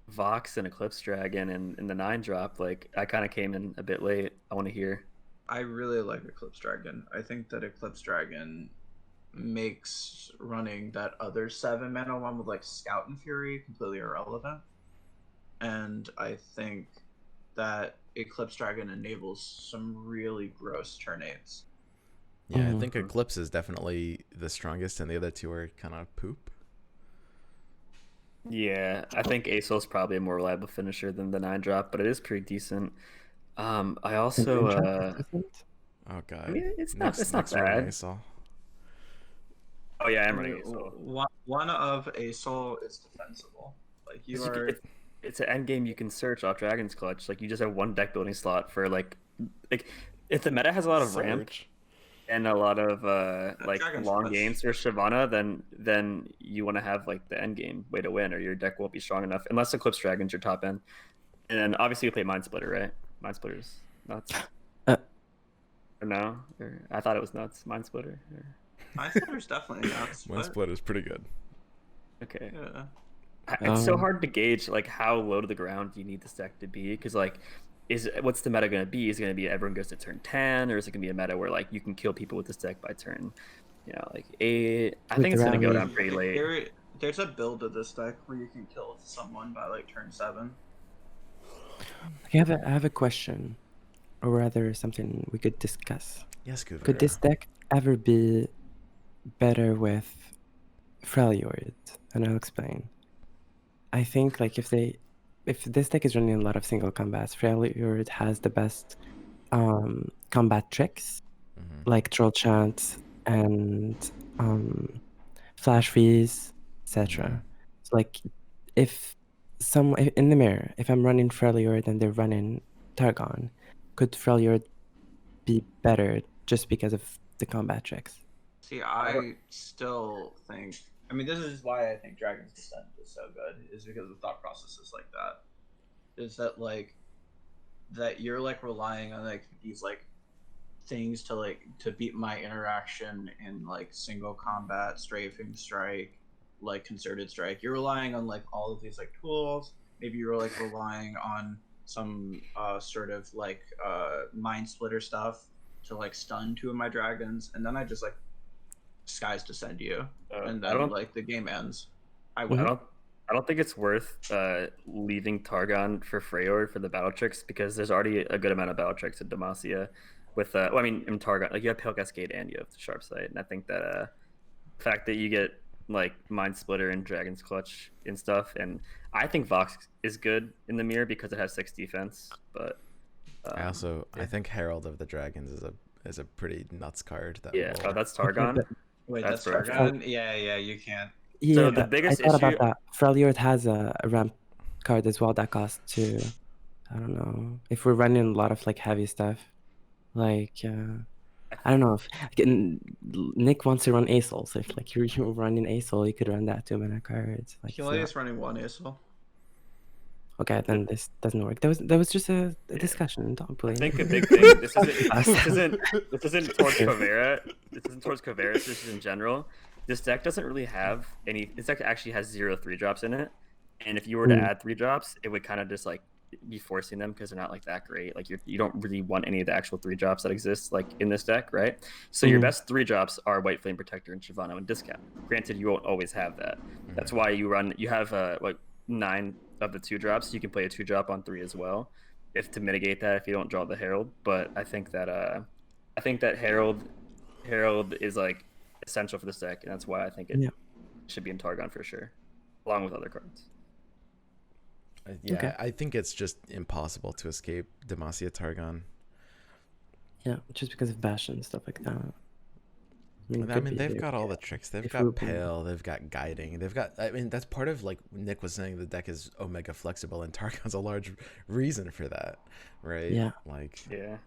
Vox and Eclipse Dragon and the 9-drop? Like, I kind of came in a bit late. I want to hear. I really like Eclipse Dragon. I think that Eclipse Dragon makes running that other 7-mana one with like Scout and Fury completely irrelevant. And I think that Eclipse Dragon enables some really gross turn 8s. Yeah, I think Eclipse is definitely the strongest, and the other two are kind of poop. Yeah, I think Asol's probably a more reliable finisher than the 9-drop, but it is pretty decent. I also Oh god. I mean, it's not Next bad. Asol. Oh yeah, I'm running Asol. One of Asol is defensible. Like you are. It's an end game you can search off Dragon's Clutch. Like, you just have one deck building slot for like if the meta has a lot of ramp and a lot of like Dragon's long Clutch. games for Shyvana, then you want to have like the end game way to win, or your deck won't be strong enough unless Eclipse Dragon's your top end. And then obviously you play Mind Splitter, right? Mind Splitter's nuts. Or no? Or, I thought it was nuts. Mind Splitter. Or... Mind Splitter's definitely nuts. One split is pretty good. Okay. Yeah. It's so hard to gauge like how low to the ground you need this deck to be, because like, what's the meta going to be? Is it going to be everyone goes to turn 10, or is it going to be a meta where like you can kill people with this deck by turn, like 8? I think it's going to go down pretty late. There's a build of this deck where you can kill someone by like turn 7. Okay, I have a question, or rather something we could discuss. Yes, Kuvira. Could this deck ever be better with Freljord? And I'll explain. I think like if this deck is running a lot of single combats, Freljord has the best combat tricks, like Troll Chant and Flash Freeze, etc. So like if in the mirror, if I'm running Freljord and they're running Targon, could Freljord be better just because of the combat tricks? See, I still think. I mean, this is why I think Dragon's Descent is so good. Is because the thought process is like that. Is that like that you're like relying on like these like things to beat my interaction in like single combat, strafing strike, like concerted strike. You're relying on like all of these like tools. Maybe you're like relying on some sort of like mind splitter stuff to like stun 2 of my dragons, and then I just like skies to send you, and then like the game ends. I don't think it's worth leaving Targon for Freljord for the battle tricks, because there's already a good amount of battle tricks in Demacia. With I mean, in Targon, like you have Pale Cascade and you have the Sharp Sight, and I think that the fact that you get like Mind Splitter and Dragon's Clutch and stuff, and I think Vox is good in the mirror because it has 6 defense. But I think Herald of the Dragons is a pretty nuts card. That's Targon. Wait, that's Targon? Yeah, you can't. Yeah, So the biggest I thought issue... about that. Freljord has a ramp card as well that costs 2. I don't know if we're running a lot of like heavy stuff. Like I don't know if Nick wants to run Asol, so if like you're running Asol, you could run that 2-mana cards. Like, Healy is running 1 Asol. Okay, then this doesn't work. That was just a discussion. Don't I blame. think a big thing. This isn't towards Kuvira. This isn't towards Kuvira. This is in general. This deck doesn't really have any. This deck actually has 0 3-drops in it, and if you were to add 3-drops, it would kind of just like be forcing them because they're not like that great. Like you don't really want any of the actual 3-drops that exist like in this deck, right? So your best 3-drops are White Flame Protector and Shyvana and Discount. Granted, you won't always have that. That's why you have like 9 of the 2-drops. You can play a 2-drop on 3 as well, if to mitigate that if you don't draw the Herald. But I think that I think that Herald is like essential for this deck, and that's why I think it Yeah. should be in Targon for sure, along with other cards. Yeah, Okay. I think it's just impossible to escape Demacia Targon. Yeah, just because of Bastion and stuff like that. I mean, they've got all the tricks. They've got Pale, they've got Guiding, they've got. I mean, that's part of like Nick was saying. The deck is Omega flexible, and Targon's a large reason for that, right? Yeah. Like. Yeah.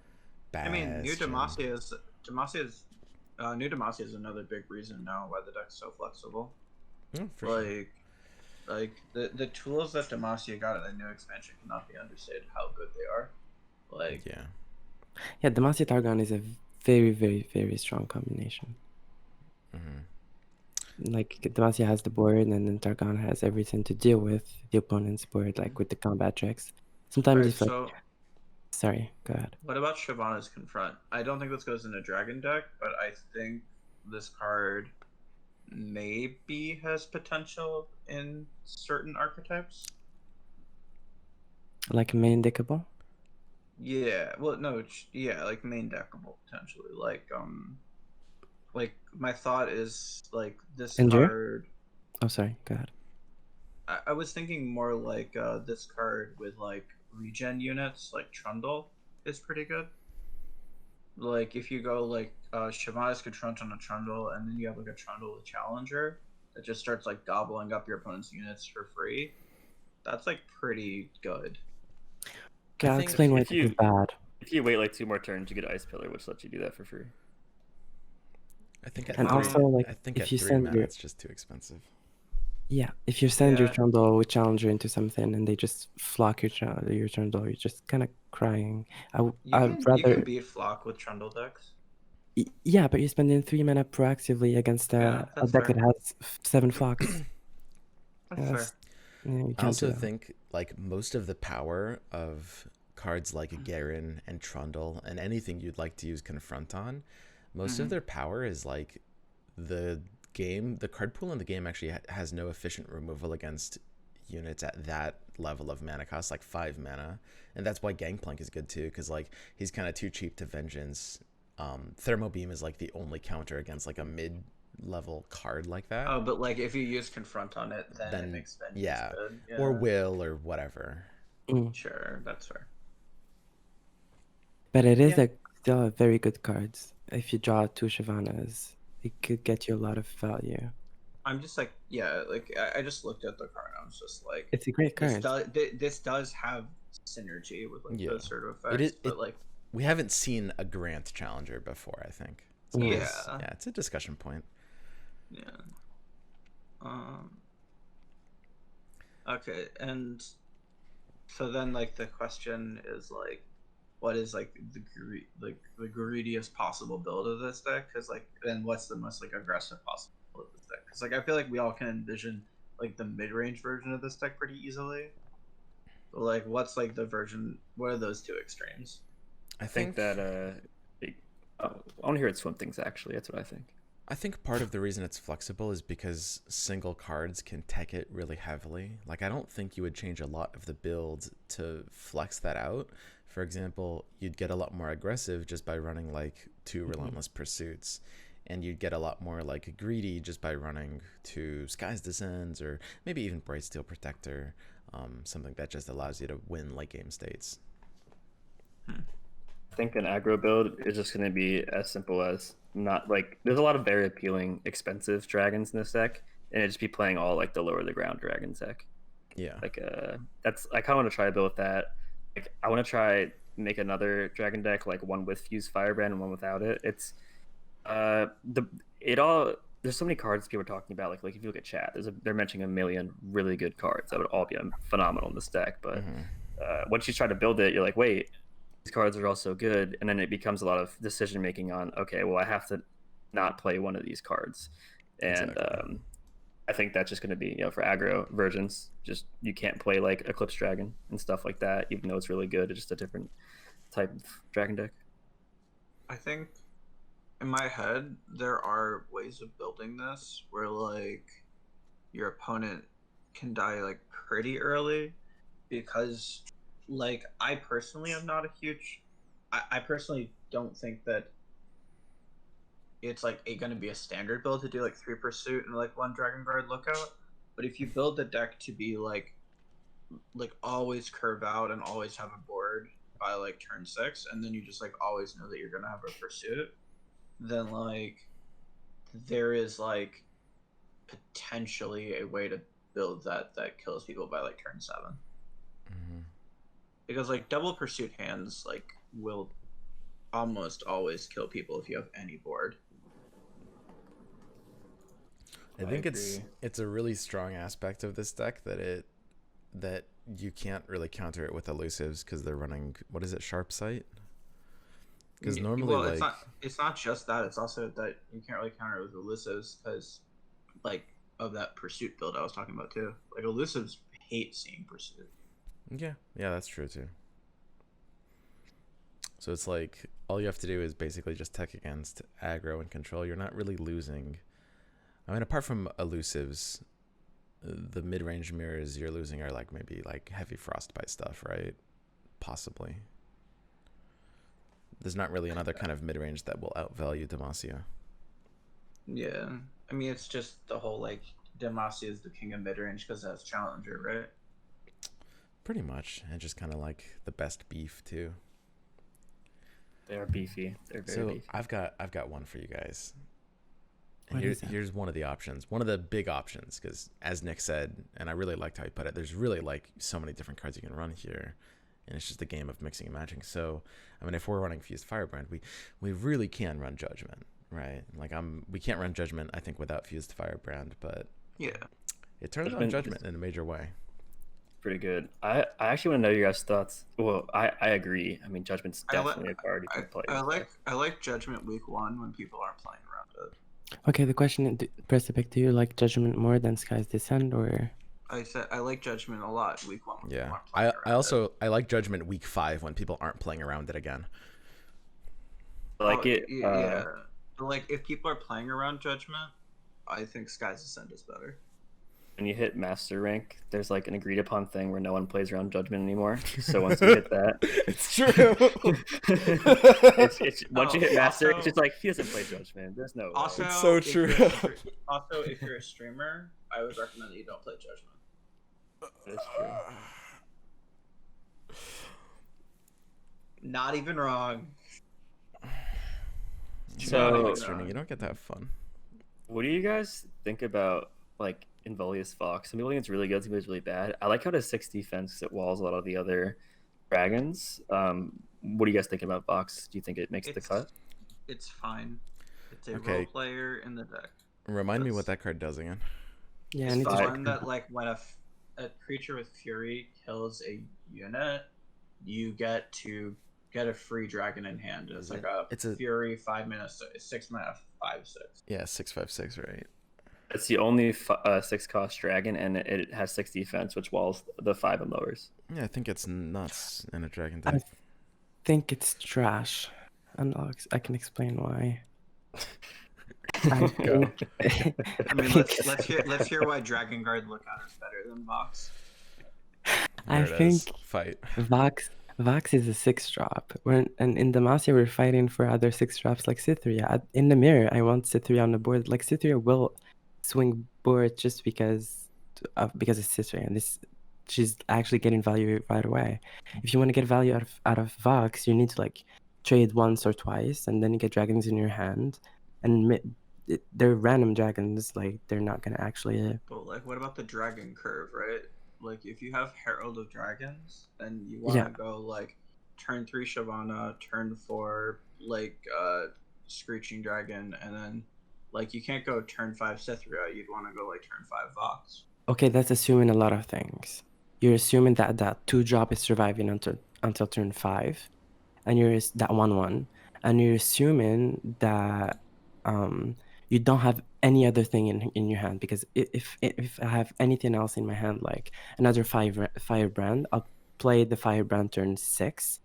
I mean, new Bastion. Demacia is another big reason now why the deck's so flexible. For sure. Like the tools that Demacia got at the new expansion cannot be understated how good they are. Like Yeah, Demacia Targon is a very, very, very strong combination. Like Demacia has the board, and then Targon has everything to deal with the opponent's board, like with the combat tricks. Sometimes Right, it's like, sorry, go ahead. What about Shyvana's Confront? I don't think this goes in a dragon deck, but I think this card maybe has potential in certain archetypes. Like main deckable? Yeah, well, no, yeah, like main deckable potentially. Like my thought is like this Endure? card. Oh, sorry, go ahead. I was thinking more like this card with like regen units, like Trundle is pretty good. Like if you go like Shyvana's Confront on a Trundle, and then you have like a Trundle with Challenger that just starts like gobbling up your opponent's units for free. That's like pretty good. Okay, I'll explain why this is bad. If you wait like 2 more turns, you get Ice Pillar, which lets you do that for free. I think at and also like I think if you 3 send mana, your, it's just too expensive. yeah, if you send your Trundle with Challenger into something and they just flock your Trundle, you're just kind of crying. I'd rather. You can beat Flock with Trundle decks. Yeah, but you're spending 3 mana proactively against a deck that has 7 flocks. That's fair. You I also think like most of the power of cards like Garen and Trundle and anything you'd like to use Confront on, most of their power is like the card pool in the game actually has no efficient removal against units at that level of mana cost, like 5 mana, and that's why Gangplank is good too, because like he's kind of too cheap to Vengeance. Thermo Beam is like the only counter against like a mid-level card like that. Oh, but like if you use Confront on it, then it makes Vengeance good. Yeah, or Will or whatever. Sure, that's fair. But it is still a very good card. If you draw 2 Shyvanas, it could get you a lot of value. I'm just like, like I just looked at the card and I was just like, it's a great card. This does have synergy with like those sort of effects, but like we haven't seen a Grant Challenger before, I think. So it's a discussion point. Yeah. Okay, and so then like the question is like, what is like the greediest possible build of this deck? Because like, then what's the most like aggressive possible build of this deck? Because like I feel like we all can envision like the mid-range version of this deck pretty easily. But like, what's like the version? What are those 2 extremes? I think that I want to hear it swim things. Actually, that's what I think. I think part of the reason it's flexible is because single cards can tech it really heavily. Like, I don't think you would change a lot of the build to flex that out. For example, you'd get a lot more aggressive just by running like 2 Relentless Pursuits, and you'd get a lot more like greedy just by running 2 Sky's Descends, or maybe even Bright Steel Protector, something that just allows you to win late game states. I think an aggro build is just going to be as simple as not like there's a lot of very appealing expensive dragons in this deck, and it'd just be playing all like the lower the ground dragons deck. Yeah, like that's I kind of want to try to build with that. Like I want to try make another dragon deck, like one with fused Firebrand and one without it. It's there's so many cards people are talking about. Like if you look at chat, they're mentioning a million really good cards that would all be phenomenal in this deck. But once you try to build it, you're like, wait, these cards are all so good, and then it becomes a lot of decision making on, okay, well I have to not play one of these cards, and exactly. I think that's just going to be, for aggro versions, just you can't play like Eclipse Dragon and stuff like that, even though it's really good. It's just a different type of dragon deck. I think in my head there are ways of building this where like your opponent can die like pretty early, because like I personally am not a huge I personally don't think that it's like going to be a standard build to do like 3 pursuit and like 1 Dragon Guard lookout. But if you build the deck to be like always curve out and always have a board by like turn 6, and then you just like always know that you're gonna have a pursuit, then like there is like potentially a way to build that kills people by like turn 7. Because like double pursuit hands like will almost always kill people if you have any board. I think it's a really strong aspect of this deck that you can't really counter it with elusives because they're running, what is it, sharp sight? Because normally, well, it's not just that. It's also that you can't really counter it with elusives because, like, of that pursuit build I was talking about too. Like elusives hate seeing pursuit. Yeah, that's true too. So it's like all you have to do is basically just tech against aggro and control. You're not really losing. I mean, apart from elusives, the mid-range mirrors you're losing are like maybe like heavy frostbite stuff, right? Possibly. There's not really another kind of mid-range that will outvalue Demacia. Yeah, I mean it's just the whole like Demacia is the king of mid-range because that's challenger, right? Pretty much, and just kind of like the best beef too. They are beefy. They're very beefy. I've got one for you guys. And here's one of the options, one of the big options, because as Nick said, and I really liked how he put it, there's really like so many different cards you can run here, and it's just a game of mixing and matching. So, I mean, if we're running Fused Firebrand, we really can run Judgment, right? Like we can't run Judgment, I think, without Fused Firebrand, but yeah, it turns on Judgment in a major way. Pretty good. I actually want to know your guys' thoughts. Well, I agree. I mean, Judgment's definitely a card you can play. I like Judgment week 1 when people aren't playing around it. Okay, the question, Precipic, do you like Judgment more than Sky's Descent, or? I said I like Judgment a lot week 1 when yeah, people aren't playing around it. I like Judgment week 5 when people aren't playing around it again. I like it. Yeah, but like if people are playing around Judgment, I think Sky's Descent is better. When you hit master rank, there's like an agreed upon thing where no one plays around Judgment anymore. So once you hit that, it's true. Once you hit master, it's just like he doesn't play Judgment. There's no. Also, it's so true. If you're a streamer, I would recommend that you don't play Judgment. That's true. Not even wrong. So streaming, you don't get to have fun. What do you guys think about like Involius Vox? Some people think it's really good, some people think it's really bad. I like how it has 6 defense because it walls a lot of the other dragons. What do you guys think about Vox? Do you think it makes the cut? It's fine. It's a role player in the deck. Remind me what that card does again. Yeah, it's one that like when a creature with Fury kills a unit, you get to get a free dragon in hand. It's like a Fury 5 minutes, 6 mana, 5/6. Yeah, 6/5/6, right? It's the only 6 cost dragon, and it has 6 defense, which walls the 5 and lowers. Yeah, I think it's nuts in a dragon deck. I think it's trash, and I can explain why. I mean, let's hear why Dragon Guard Lookout is better than Vox. I think Vox is a 6-drop. And in Demacia, we're fighting for other 6-drops like Cytheria. In the mirror, I want Cytheria on the board. Like Cytheria will swing board just because it's Cytheria, and she's actually getting value right away. If you want to get value out of Vox, you need to like trade once or twice, and then you get dragons in your hand, and they're random dragons. Like they're not gonna actually. But like, what about the dragon curve, right? Like if you have Herald of Dragons, and you want to go like turn 3 Shyvana, turn 4 like Screeching Dragon, and then like you can't go turn 5 Cytheria. You'd want to go like turn 5 Vox. Okay, that's assuming a lot of things. You're assuming that 2-drop is surviving until turn 5, and you're that 1/1, and you're assuming that you don't have any other thing in your hand, because if I have anything else in my hand, like another Firebrand, I'll play the Firebrand turn 6,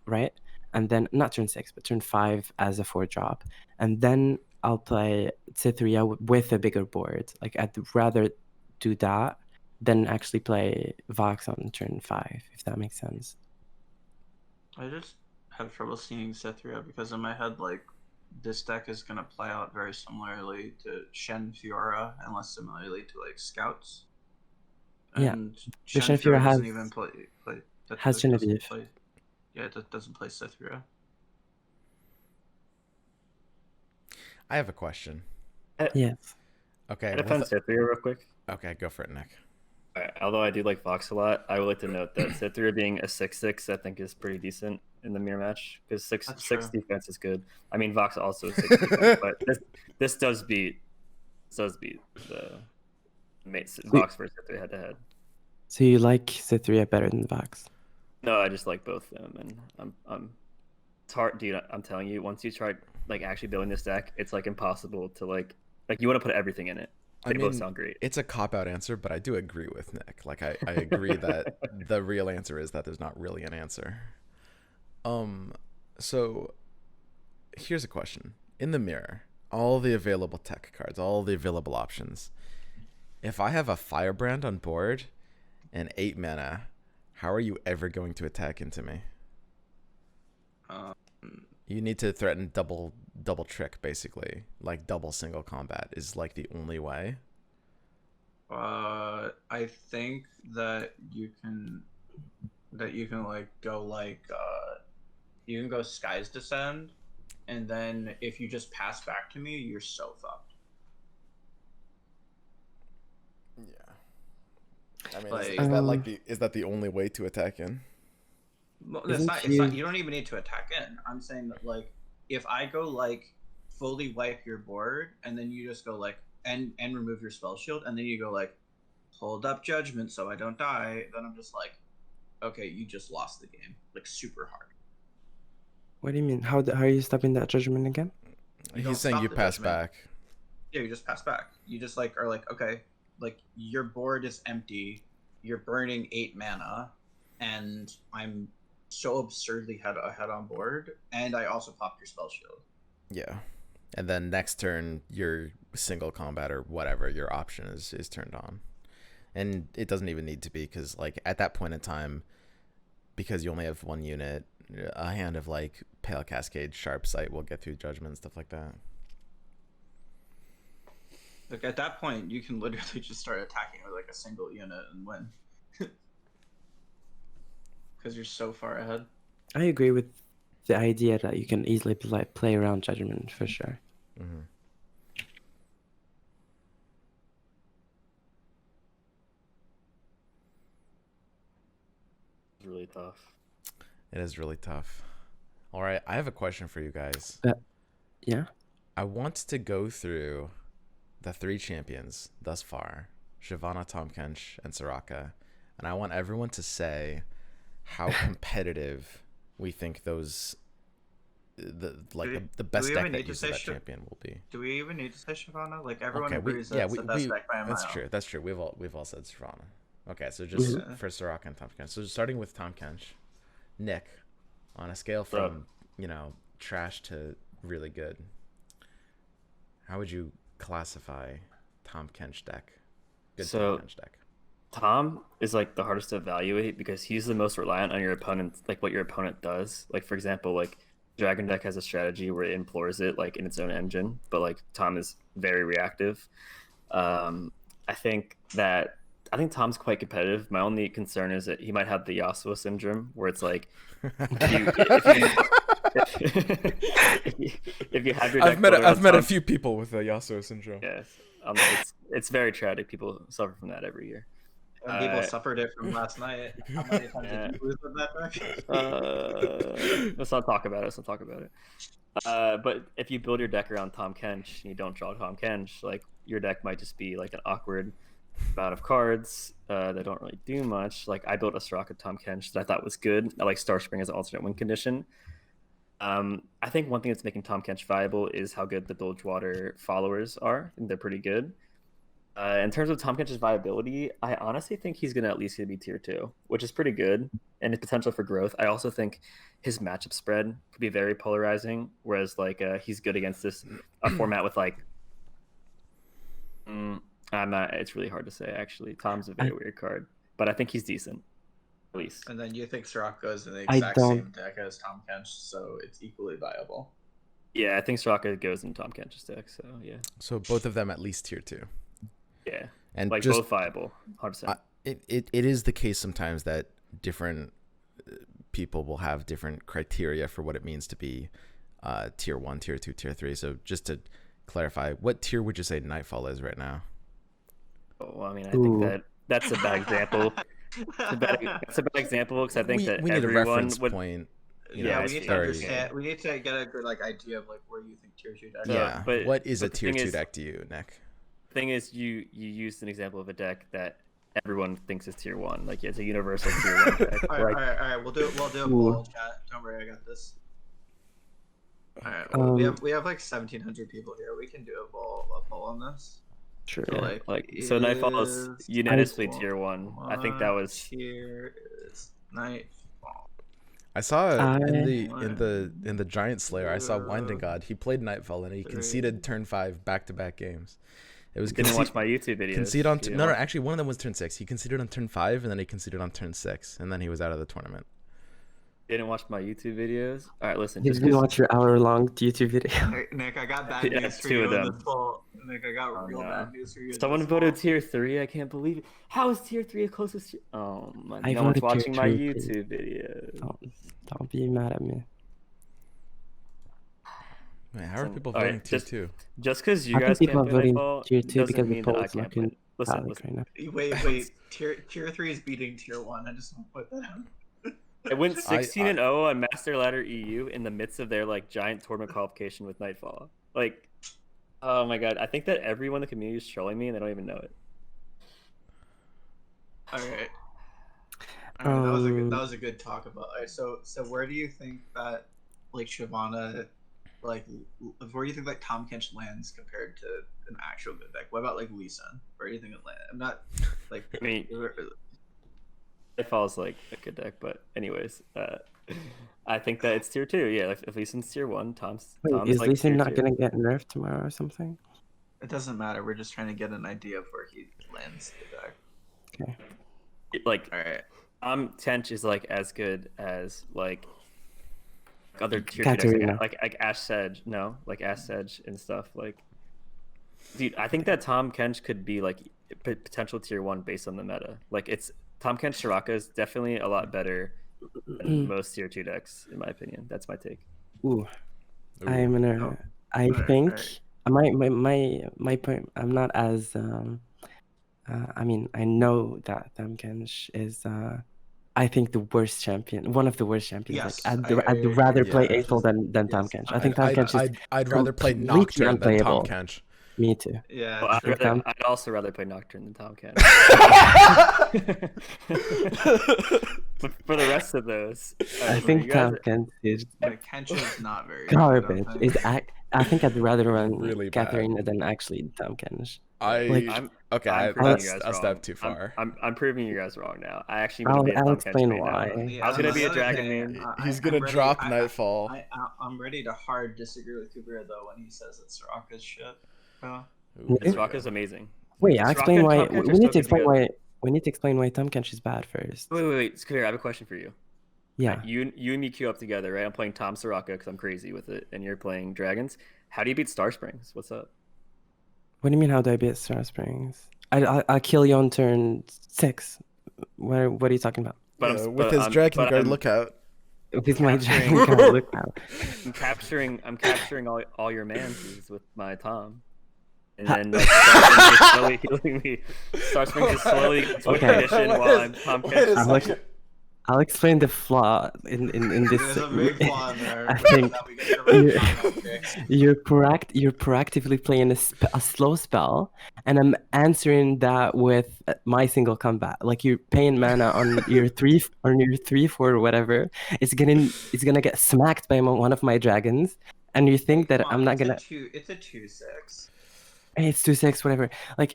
right? And then not turn 6, but turn 5 as a 4-drop, and then I'll play Cytheria with a bigger board. Like I'd rather do that than actually play Vox on turn 5, if that makes sense. I just have trouble seeing Cytheria because in my head, like this deck is gonna play out very similarly to Shen Fiora, and less similarly to like Scouts. Yeah, And the Shen Shenfiora Fiora doesn't even play that has doesn't Genevieve. play. Yeah, it doesn't play Cythria. I have a question. Yes. Okay. I defend Cythria real quick. Okay, go for it, Nick. Alright, although I do like Vox a lot, I would like to note that Cythria being a 6/6 I think is pretty decent in the mirror match because six That's six true. defense is good. I mean Vox also 6 defense, but this does beat the Vox versus Cythria head to head. So you like Cythria better than Vox? No, I just like both of them, and I'm it's hard, dude. I'm telling you, once you try like actually building this deck, it's like impossible to like you want to put everything in it. They both sound great. It's a cop-out answer, but I do agree with Nick. Like, I agree that the real answer is that there's not really an answer. So here's a question. In the mirror, all the available tech cards, all the available options. If I have a Firebrand on board and 8 mana, how are you ever going to attack into me? You need to threaten double trick, basically. Like double single combat is like the only way. I think that you can like go like you can go Skies Descend, and then if you just pass back to me, you're so fucked. Yeah. I mean, Like, is that the only way to attack in? well, it's not. You don't even need to attack in. I'm saying that like if I go like fully wipe your board, and then you just go like and remove your spell shield, and then you go like hold up Judgment so I don't die, then I'm just like, okay, you just lost the game like super hard. What do you mean? How are you stopping that judgment again? He's saying you pass back. Yeah, you just pass back. You just like are like, okay, like your board is empty, you're burning 8 mana, and I'm so absurdly ahead on board, and I also popped your spell shield. Yeah. And then next turn your single combat or whatever your option is turned on. And it doesn't even need to be, because like at that point in time, because you only have one unit, a hand of like Pale Cascade, Sharp Sight will get through Judgment, stuff like that. Like at that point, you can literally just start attacking with like a single unit and win. Because you're so far ahead. I agree with the idea that you can easily play around judgment for sure. Mm-hmm. It's really tough. It is really tough. All right, I have a question for you guys. Yeah? I want to go through the 3 champions thus far, Shyvana, Tahm Kench, and Soraka, and I want everyone to say how competitive we think those the best deck that uses that champion will be. Do we even need to say Shyvana? Like everyone agrees that's the best deck by a mile. That's true. We've all said Shyvana. Okay, so just for Soraka and Tahm Kench. So starting with Tahm Kench, Nick, on a scale from trash to really good, how would you classify Tahm Kench deck? Tahm Kench deck. Tom is like the hardest to evaluate because he's the most reliant on your opponent, like what your opponent does. Like for example, like Dragon deck has a strategy where it implores it like in its own engine, but like Tom is very reactive. I think Tom's quite competitive. My only concern is that he might have the Yasuo syndrome, where it's like if you have your deck I've met a few people with the Yasuo syndrome. Yes, it's very tragic. People suffer from that every year. And people suffered it from last night. How many times did you lose with that deck? Let's not talk about it. But if you build your deck around Tahm Kench and you don't draw Tahm Kench, like your deck might just be like an awkward amount of cards that don't really do much. Like I built a Soraka Tahm Kench that I thought was good. I like Starspring as an alternate win condition. I think one thing that's making Tahm Kench viable is how good the Bilgewater followers are. And they're pretty good. In terms of Tahm Kench's viability, I honestly think he's going to at least be tier 2, which is pretty good, and his potential for growth. I also think his matchup spread could be very polarizing, whereas like he's good against this format with like it's really hard to say actually. Tom's a very weird card, but I think he's decent, at least. And then you think Soraka is in the exact same deck as Tahm Kench, so it's equally viable. Yeah, I think Soraka goes in Tom Kench's deck. So yeah. So both of them at least tier 2. Yeah, And like just both viable, 100%. it is the case sometimes that different people will have different criteria for what it means to be tier 1, tier 2, tier 3. So just to clarify, what tier would you say Nightfall is right now? Well, I mean, I think that's a bad example. It's a bad example because I think that we need a everyone reference would. point. Yeah, we need to very- understand. We need to get a good like idea of like where you think tier 2 decks. Yeah, but- what is a but the tier thing 2 is- deck to you, Nick? The thing is, you used an example of a deck that everyone thinks is tier 1. Like it's a universal tier 1 deck. All right. We'll do a poll, chat. Don't worry, I got this. All right. Well, we have like 1,700 people here. We can do a poll on this. Sure. Yeah, so Nightfall is unanimously tier 1. I think that was tier is Nightfall. I saw in the Giant Slayer, I saw Winding God. He played Nightfall and he conceded turn 5 back-to-back games. It was didn't watch my YouTube videos. Concede on no, actually one of them was turn 6. He conceded on turn 5 and then he conceded on turn 6 and then he was out of the tournament. Didn't watch my YouTube videos. All right, listen. You didn't watch your hour-long YouTube video. Hey, Nick, I got bad news for you in this poll. Nick, I got real bad news for you. Someone voted tier 3. I can't believe it. How is tier 3 a closest? Oh my! I No one's voted tier watching my 3, YouTube videos. Don't be mad at me. Man, how are people voting tier 2? Just because you I guys think people can't are voting Nightfall tier 2 because doesn't the mean that I polls can't looking play. Listen. right now. Wait. Tier 3 is beating tier 1. I just want to put that out. It went 16-0 on Master Ladder EU in the midst of their like giant tournament qualification with Nightfall. Like, oh my god! I think that everyone in the community is trolling me and they don't even know it. All right. That was a good talk about. All right, so where do you think that like Shyvana, like where do you think like Tom Kench lands compared to an actual good deck? What about like Lisa? Where do you think it lands? I'm not like. I mean, Nightfall is like a good deck, but anyways, I think that it's tier 2. Yeah, like if Leeson's tier 1, Tom's is like Leeson tier not 2. gonna get nerfed tomorrow or something? It doesn't matter. We're just trying to get an idea of where he lands the deck. Okay. Like, all right. Kench is like as good as like other tier 2 Katarina. decks, like Ash Sedge, like Ash Sedge and stuff. Like, dude, I think that Tom Kench could be like potential tier 1 based on the meta. Like, it's Tom Kench Soraka is definitely a lot better than most tier 2 decks, in my opinion. That's my take. I'm gonna. I think my point. I'm not as. I mean, I know that Tom Kench is. I think the worst champion, one of the worst champions. Yes, like, I'd rather play Aethel than Tom Kench. I think Tom Kench is. I'd rather play completely Nocturne than Tom unplayable. Kench. Me too. Yeah. Well, I'd also rather play Nocturne than Tom Kench. But for the rest of those, I think Tom Kench is Kench is not very garbage. good, I think I'd rather run Really bad. Katarina than actually Tom Kench. I'm that's a step too far. I'm proving you guys wrong now. I actually I'll explain why. Yeah, I was gonna be a another dragon thing, main. He's gonna drop Nightfall. I'm ready to hard disagree with Kuvira though when he says that Soraka's shit. Soraka's amazing. Wait, I'll explain and why. Tom Kench We are need still to explain together. why. We need to explain why Tom Kench is bad first. Wait. Kuvira, I have a question for you. Yeah. You and me queue up together, right? I'm playing Tom Soraka because I'm crazy with it, and you're playing dragons. How do you beat Star Springs? What's up? What do you mean? How do I beat Star Springs? I'll kill you on turn 6. What are you talking about? With his Dragon Guard lookout. With my capturing- Dragon Guard lookout. I'm capturing all your manses with my Tom. And then like, Star Springs is slowly healing me. Star Springs is slowly Okay. condition while I'm Tom Kench. I'll explain the flaw in this. There's a big flaw in there. I think that we get to you're proactively playing a slow spell, and I'm answering that with my single combat. Like you're paying mana on your 3/4 or whatever. It's gonna get smacked by one of my dragons, and you think that I'm not gonna. It's a 2/6. Hey, it's 2/6, whatever. Like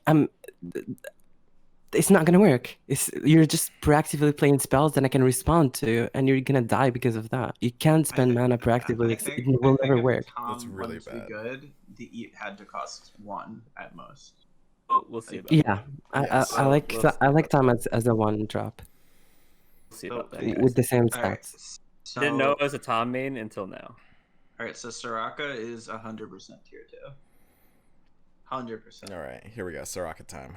it's not gonna work. You're just proactively playing spells that I can respond to, and you're gonna die because of that. You can't spend mana proactively. It will never work. That's really bad. Good. The eat had to cost 1 at most. We'll see about Yeah, I like Tom as a 1 drop We'll see about that. with the same All right. stats. So, Didn't know it was a Tom main until now. All right, so Soraka is 100% tier 2. 100%. All right, here we go. Soraka time.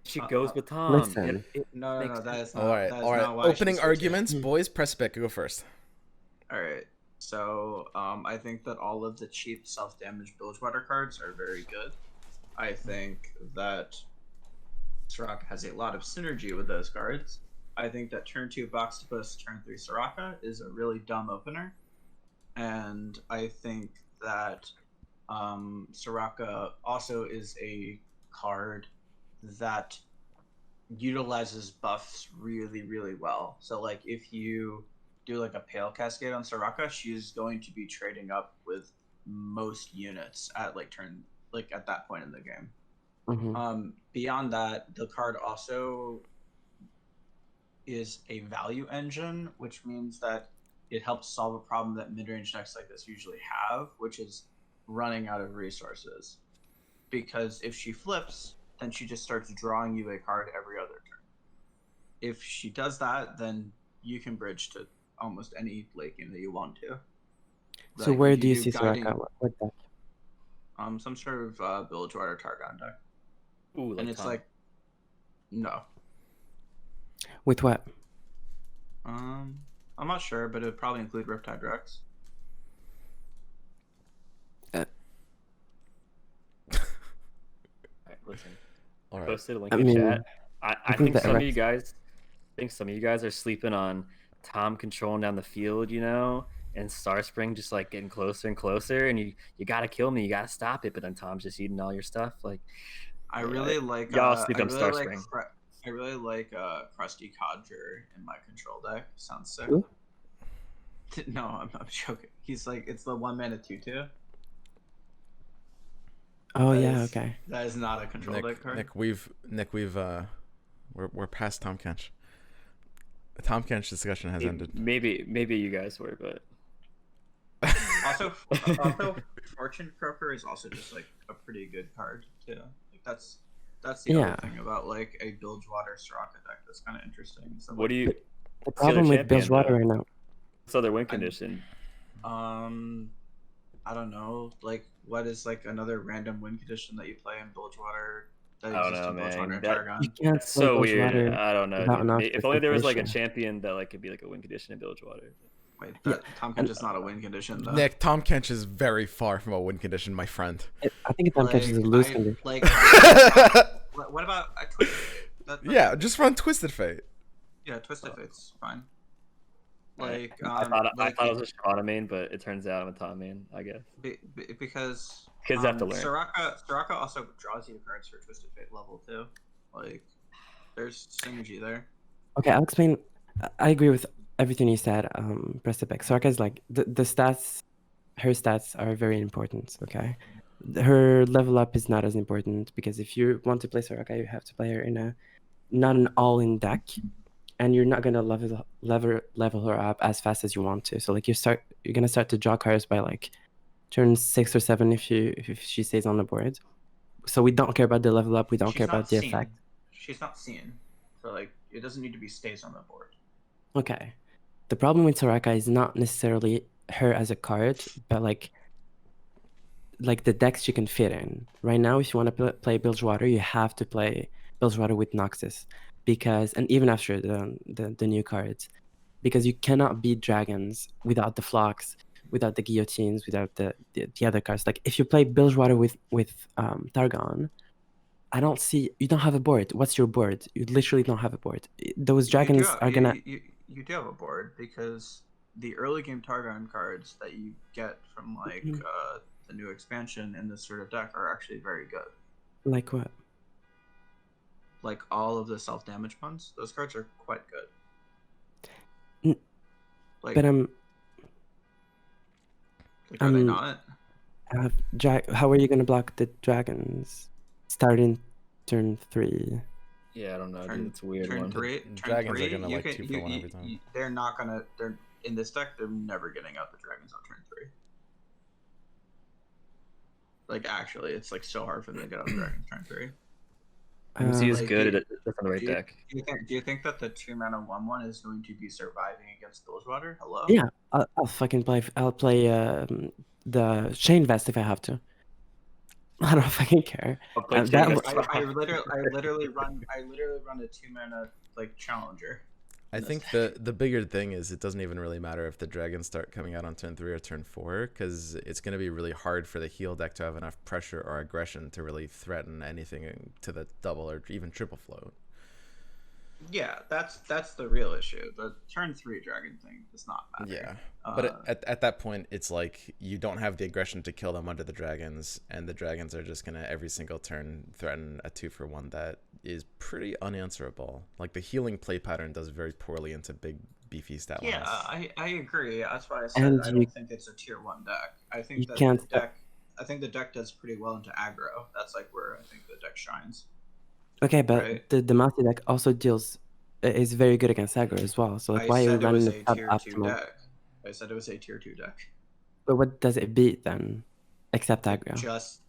She goes with Tom. Listen. No, makes that is All not. right, That is all right. not why Opening she's tier 2. arguments, boys. Precipic, go first. All right. So I think that all of the cheap self-damage Bilgewater cards are very good. I think that Soraka has a lot of synergy with those cards. I think that turn 2 Boxtopus, turn 3 Soraka is a really dumb opener. And I think that Soraka also is a card that utilizes buffs really, really well. So like if you do like a Pale Cascade on Soraka, she's going to be trading up with most units at like at that point in the game. Beyond that, the card also is a value engine, which means that it helps solve a problem that mid-range decks like this usually have, which is running out of resources. Because if she flips, then she just starts drawing you a card every other turn. If she does that, then you can bridge to almost any late game that you want to. So Like, where if do you do see guiding, Soraka? What deck? some sort of Bilgewater Targon deck. Ooh, like And it's Tom. like, no. With what? I'm not sure, but it would probably include Riptide Rex. Alright, listen. All right. Posted a link I in mean, chat. I think think that some of Rex- you guys are sleeping on Tom controlling down the field, and Starspring just like getting closer and closer, and you gotta kill me, you gotta stop it, but then Tom's just eating all your stuff. Like I really like y'all sleep on Starspring. I really like Krusty Codger in my control deck. Sounds sick. Who? No, I'm joking. He's like, it's the 1-mana 2/2. Oh That yeah, is- okay. That is not a control deck card. Nick, we've we're past Tom Kench. The Tom Kench discussion has ended. Maybe you guys were, but Also, Fortune Croaker is also just like a pretty good card too. Like that's the Yeah. other thing about like a Bilgewater Soraka deck that's kind of interesting. So, what do you? The What's the other problem with champion, Bilgewater though? right now. What's other win condition? I don't know. Like, what is like another random win condition that you play in Bilgewater? That I don't exists know, in Bilgewater man. and That- Targon? You can't That's play so weird. Bilgewater I don't know, without an dude. If only there was like a option. champion that like could be like a win condition in Bilgewater. Wait, Yeah, Tom Kench is not a win condition though. Nick, Tom Kench is very far from a win condition, my friend. I think Tom Kench is a loose condition. What about a twist? Yeah, just run Twisted Fate. Yeah, Twisted Fate's fine. Right. Like, I thought it was a Shyvana main, but it turns out I'm a Tom main, I guess. because Kids have to learn. Soraka also draws you cards for Twisted Fate level too. Like, there's synergy there. Okay, I'll explain. I agree with everything you said, Precipic. Soraka is like the stats. Her stats are very important. Okay, her level up is not as important because if you want to play Soraka, you have to play her in not an all-in deck, and you're not gonna level her up as fast as you want to. So like you're gonna start to draw cards by like turn 6 or 7 if she stays on the board. So we don't care about the level up. We don't care about the effect. She's not seen, so like it doesn't need to be stays on the board. Okay. The problem with Soraka is not necessarily her as a card, but like the decks she can fit in. Right now, if you want to play Bilgewater, you have to play Bilgewater with Noxus, and even after the new cards, because you cannot beat dragons without the flocks, without the guillotines, without the other cards. Like if you play Bilgewater with Targon, I don't see you don't have a board. What's your board? You literally don't have a board. Those dragons are gonna. You do have a board because the early game Targon cards that you get from like the new expansion in this sort of deck are actually very good. Like what? Like all of the self-damage ones, those cards are quite good. Like, but like are they not? How are you gonna block the dragons starting turn 3? Yeah, I don't know, dude. It's a weird turn one. Dragons are gonna like 2 for 1 every time. They're not gonna. They're in this deck. They're never getting out the dragons on turn 3. Like actually, it's like so hard for them to get out the dragons turn 3. MC is Like, good do- at on the right deck. Do you think that the 2-mana 1/1 is going to be surviving against Bilgewater? Hello. Yeah, I'll fucking play. I'll play the Chain Vest if I have to. I don't fucking care. I'll play That Chain w- Vest. I literally run a 2-mana like challenger. I think the bigger thing is it doesn't even really matter if the dragons start coming out on turn 3 or turn 4, because it's going to be really hard for the heal deck to have enough pressure or aggression to really threaten anything to the double or even triple float. Yeah, that's the real issue. The turn 3 dragon thing does not matter. Yeah, but at that point, it's like you don't have the aggression to kill them under the dragons, and the dragons are just gonna every single turn threaten a 2-for-1 that is pretty unanswerable. Like the healing play pattern does very poorly into big beefy stat lines. Yeah, I agree. That's why I said And I don't think it's a tier 1 deck. I think that can't the deck does pretty well into aggro. That's like where I think the deck shines. Okay, but Right. the multi deck also is very good against aggro as well. So like, why are you said it was running a the tier 2 suboptimal? deck. I said it was a tier 2 deck. But what does it beat then, except aggro? Just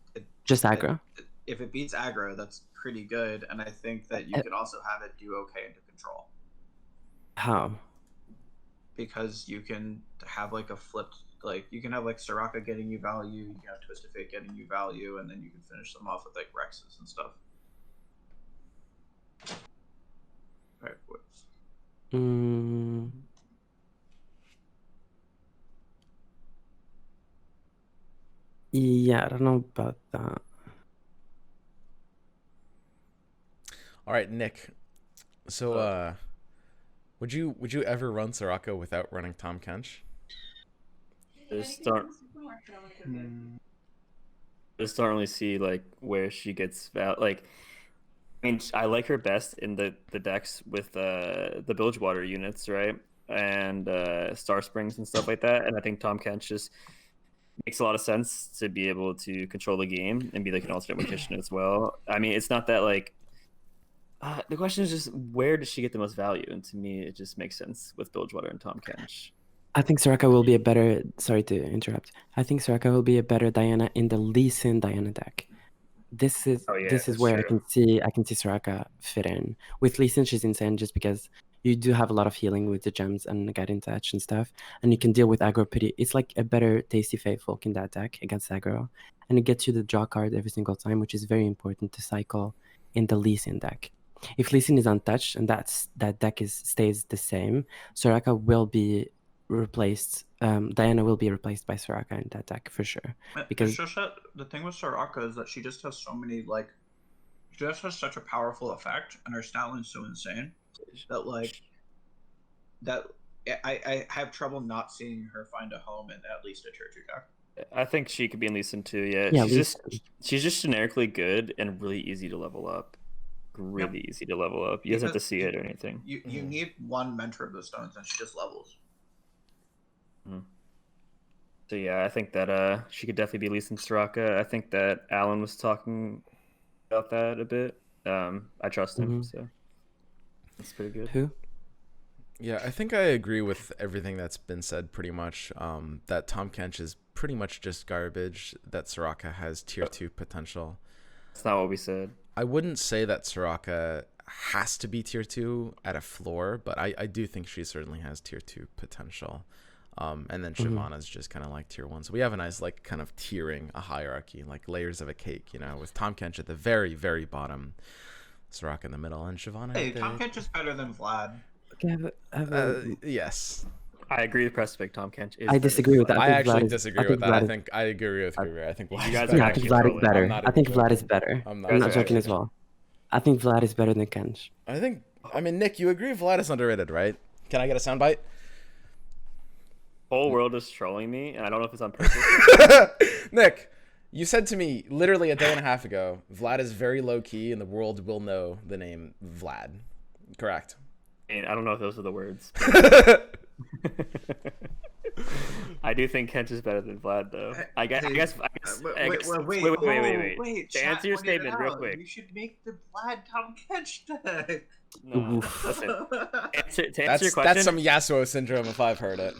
aggro. If it beats aggro, that's pretty good, and I think that you could also have it do okay into control. How? Because you can have like a flipped, like you can have like Soraka getting you value, you can have Twisted Fate getting you value, and then you can finish them off with like Rexes and stuff. Alright, whoops. Yeah, I don't know about that. All right, Nick. So, would you ever run Soraka without running Tahm Kench? Just don't really see like where she gets like. I mean, I like her best in the decks with the Bilgewater units, right? And Star Springs and stuff like that. And I think Tahm Kench just makes a lot of sense to be able to control the game and be like an alternate magician as well. I mean, it's not that like the question is just where does she get the most value? And to me, it just makes sense with Bilgewater and Tahm Kench. I think Soraka will be a better. Sorry to interrupt. I think Soraka will be a better Diana in the Lee Sin Diana deck. This is where I can see Soraka fit in. With Lee Sin, she's insane just because you do have a lot of healing with the gems and guiding touch and stuff, and you can deal with aggro pretty. It's like a better Tasty Fate Folk in that deck against aggro, and it gets you the draw card every single time, which is very important to cycle in the Lee Sin deck. If Lee Sin is untouched and that deck stays the same, Soraka will be replaced. Diana will be replaced by Soraka in that deck for sure. Because it's just that the thing with Soraka is that she just has so many she just has such a powerful effect, and her stat line's so insane that I have trouble not seeing her find a home in at least a tier 2 deck. I think she could be in Lee Sin too. Yeah, she's just generically good and really easy to level up. Really easy to level up. You doesn't have to see it or anything. You need one Mentor of the Stones, and she just levels. So yeah, I think that she could definitely be Lee Sin Soraka. I think that Alan was talking about that a bit. I trust him, so that's pretty good. Who? Yeah, I think I agree with everything that's been said pretty much. That Tahm Kench is pretty much just garbage, that Soraka has tier 2 potential. That's not what we said. I wouldn't say that Soraka has to be tier 2 at a floor, but I do think she certainly has tier 2 potential. And then Shyvana's just kind of like tier 1. So we have a nice like kind of tiering, a hierarchy, like layers of a cake, you know, with Tahm Kench at the very, very bottom, Soraka in the middle, and Shyvana. Hey, Tahm Kench is better than Vlad. Okay, yes. I agree with Precipic. Tahm Kench is I disagree with that. I actually disagree with that. I think I agree with Kuvira. I think you guys I think Vlad is better. I think Vlad is better. I'm I'm not joking as well. I think Vlad is better than Kench. I mean, Nick, you agree Vlad is underrated, right? Can I get a soundbite? Whole world is trolling me, and I don't know if it's on purpose. Nick, you said to me literally a day and a half ago, Vlad is very low key, and the world will know the name Vlad. Correct. And I don't know if those are the words. I do think Kench is better than Vlad, though. I guess. Wait. To answer your statement, real quick. You should make the Vlad Tahm Kench deck. No, listen. To answer your question, That's some Yasuo syndrome if I've heard it.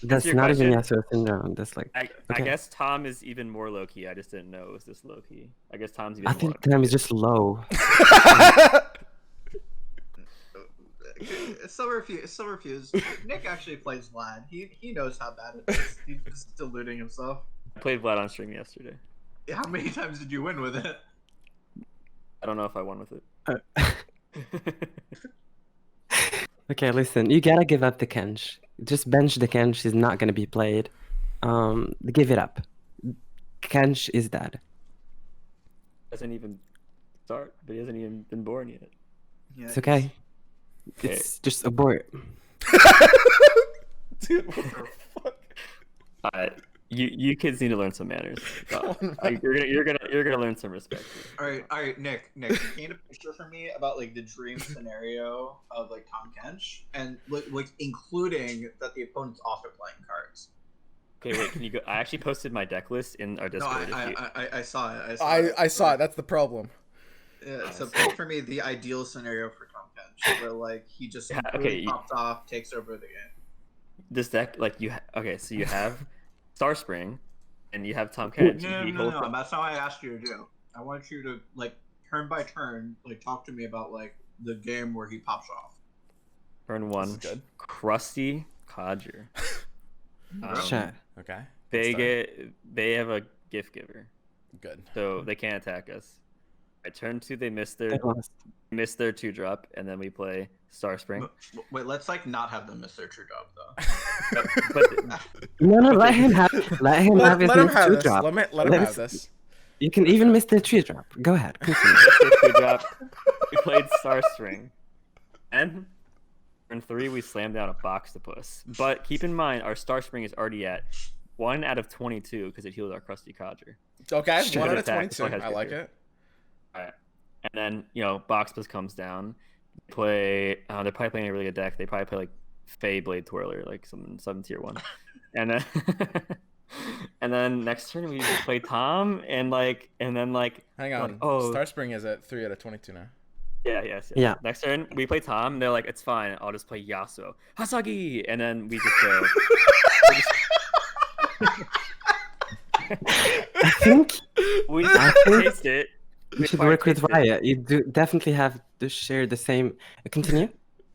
That's your not even question, Yasuo syndrome. That's like I okay. guess Tom is even more low key. I just didn't know it was this low key. I guess Tom's even I more. think Tam is just low. Still refuse. Nick actually plays Vlad. He knows how bad it is. He's just deluding himself. I played Vlad on stream yesterday. How many times did you win with it? I don't know if I won with it. Okay, listen, you gotta give up the Kench. Just bench the Kench. Is not gonna be played. Give it up. Kench is dead. Hasn't even start, but he hasn't even been born yet. Yeah, It's okay. It's just abort. Dude, what the fuck? You kids need to learn some manners. You're gonna learn some respect. All right, Nick, paint a picture for me about like the dream scenario of like Tom Kench, and like including that the opponent's also playing cards. Okay, wait. Can you go? I actually posted my deck list in our No, Discord. I saw it. I saw it. That's the problem. Yeah, so paint for me the ideal scenario for Tom Kench, where like he just pops off, takes over the game. This deck, like so you have Starspring, and you have Tom Kench. No. That's not what I asked you to do. I want you to like turn by turn, like talk to me about like the game where he pops off. Turn 1, Crusty Codger. Chat. Okay. They have a gift giver, Good. so they can't attack us. At turn 2, they miss their 2-drop, and then we play Starspring. Wait, let's like not have them miss their true drop though. No, let him have his Let him have this. drop. Let him have this. You can even miss the tree drop. Go ahead. Continue. We played Starstring, and turn 3 we slammed down a Boxtopus. But keep in mind, our Starspring is already at 1 out of 22 because it healed our Crusty Codger. Okay, Sure. 1 out of Attack, 22. I like it. Alright. And then, Boxtopus comes down. They're probably playing a really good deck. They probably play like Fey Blade Twirler, like some tier 1. And then and then next turn we just play Tom hang on. Starspring is at 3 out of 22 now. Yeah. Next turn we play Tom, and they're like, it's fine, I'll just play Yasuo. Hasagi! And then we just go. I think we taste it. you should work with Riot. You do definitely have to share the same. Continue.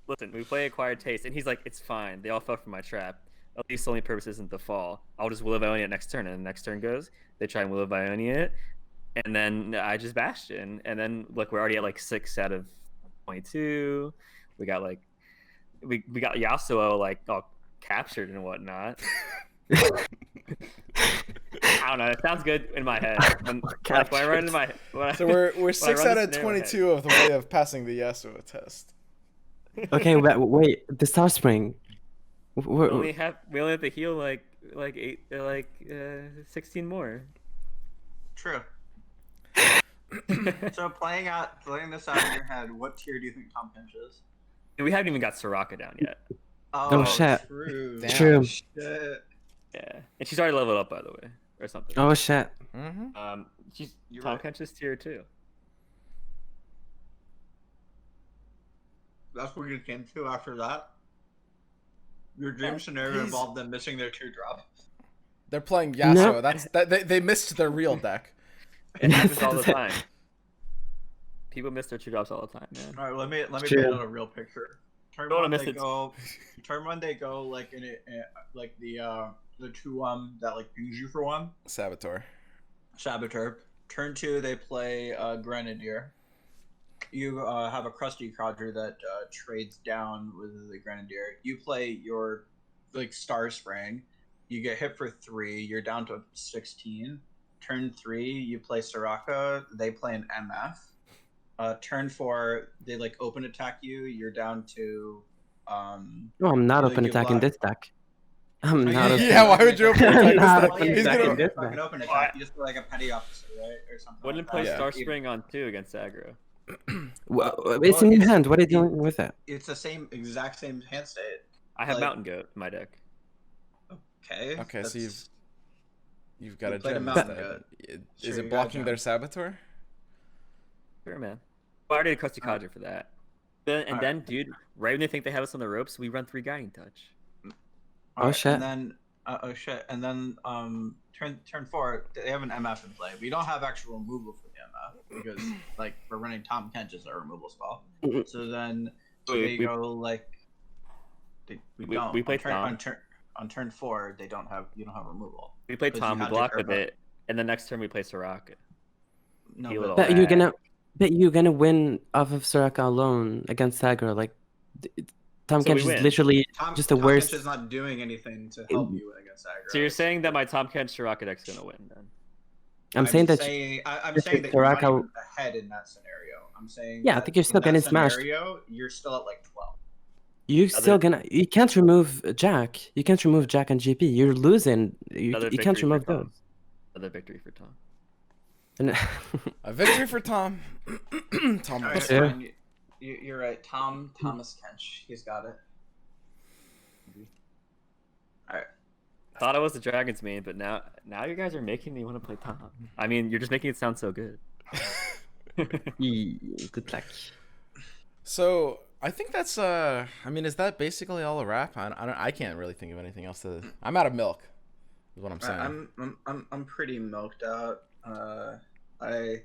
Listen, we play Acquired Taste, and he's like, it's fine. They all fell for my trap. At least the only purpose isn't the fall. I'll just Will of Ionia next turn, and the next turn goes. They try and Will of Ionia it, and then I just Bastion. And then, look, we're already at like 6 out of 22. We got like, we got Yasuo like all captured and whatnot. I don't know. It sounds good in my head. When I run into my So we're 6 out of 22 of the way of passing the Yasuo test. Okay, wait. The Starspring. We only have to heal like 16 more. True. So playing this out in your head, what tier do you think Tom Kench is? We haven't even got Soraka down yet. Oh shit. True. True. Shit. Yeah, and she's already leveled up, by the way, or something. Oh shit. Mm-hmm. She's Tom Kench is tier 2. That's what you came to after that? Your dream scenario involved them missing their 2-drop. They're playing Yasuo. No. They missed their real deck. It happens all the time. People miss their 2-drops all the time, man. All right, let me paint out a real picture. Turn Don't one miss they it. go. Turn one they go like in it, like the 2 that like pings you for 1. Saboteur. Turn 2 they play Grenadier. You have a Crusty Codger that trades down with the Grenadier. You play your like Starspring. You get hit for 3. You're down to 16. Turn 3 you play Soraka. They play an MF. Turn 4 they like open attack you. You're down to. No, I'm not open attacking this deck. I'm not. Yeah, why would you open attack this deck? He's gonna an open attack. You just play like a petty officer, right, or something. Wouldn't play Starspring on 2 against aggro. It's in your hand. What are you doing with it? It's the exact same hand state. I have Mountain Goat in my deck. Okay. Okay, so you've got a played a gem Mountain instead. Goat. Is Sure, it you blocking got a their gem. Saboteur? Sure, man. Well, I already did Crusty Codger for that. Then, dude, right when they think they have us on the ropes, we run 3 Guiding Touch. Oh shit. And then oh shit. And then turn 4, they have an MF in play. We don't have actual removal for the MF because like we're running Tom Kench as our removal spell. So then they go like we don't. We play Tom. On turn 4, you don't have removal. We play Tom, we block with it, and the next turn we play Soraka. No, but you're gonna win off of Soraka alone against aggro. Like Tom Kench is literally just the worst. Tom Kench is not doing anything to help you against aggro. So you're saying that my Tom Kench Soraka deck's gonna win then? I'm saying that you're running ahead in that scenario. I'm saying I think you're still getting smashed. You're still at like 12. You can't remove Jack. You can't remove Jack and GP. You're losing. You can't remove those. Another victory for Tom. A victory for Tom. Tom. Right, you're right. Thomas Kench. He's got it. All right. I thought I was the Dragons main, but now you guys are making me want to play Tom. I mean, you're just making it sound so good. Good luck. So I think that's I mean, is that basically all a wrap? I can't really think of anything else to. I'm out of milk. Is what I'm saying. I'm pretty milked out. I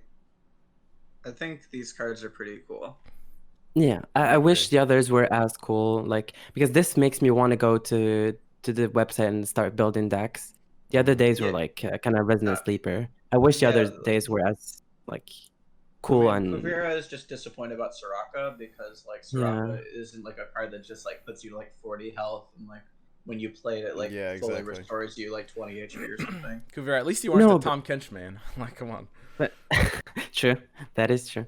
think these cards are pretty cool. Yeah, I wish the others were as cool. Like because this makes me want to go to the website and start building decks. The other days were like kind of Resident Sleeper. I wish the other days were as like cool. Kuvira is just disappointed about Soraka because like Soraka isn't like a card that just like puts you to like 40 health and like when you play it like fully restores you like 20 HP or something. Kuvira, at least you aren't the Tom Kench man. Like, come on. But true, that is true.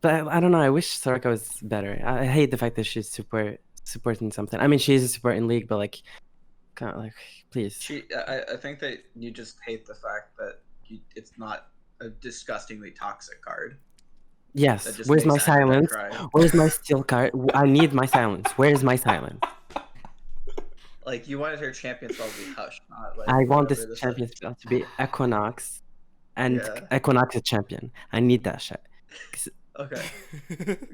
But I don't know. I wish Soraka was better. I hate the fact that she's supporting something. I mean, she's a support in League, but like, kind of like, please. I think that you just hate the fact that it's not a disgustingly toxic card. Yes. Where's my silence? Where's my steel card? I need my silence. Where's my silence? Like you wanted her champion spell to be Hush, not like. I want this champion spell to be Equinox, and Equinox is champion. I need that shit. Okay.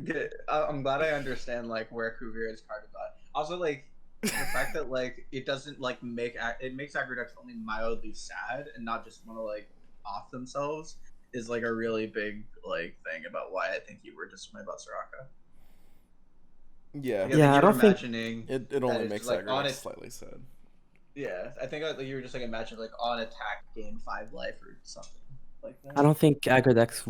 Good. I'm glad I understand like where Kuvira's card is at. Also, like the fact that like it doesn't like makes aggro decks only mildly sad and not just want to like off themselves is like a really big like thing about why I think you were disappointed about Soraka. Yeah, I don't think it only makes like aggro slightly sad. Yeah, I think you were just like imagining like on attack gain 5 life or something like that. I don't think aggro decks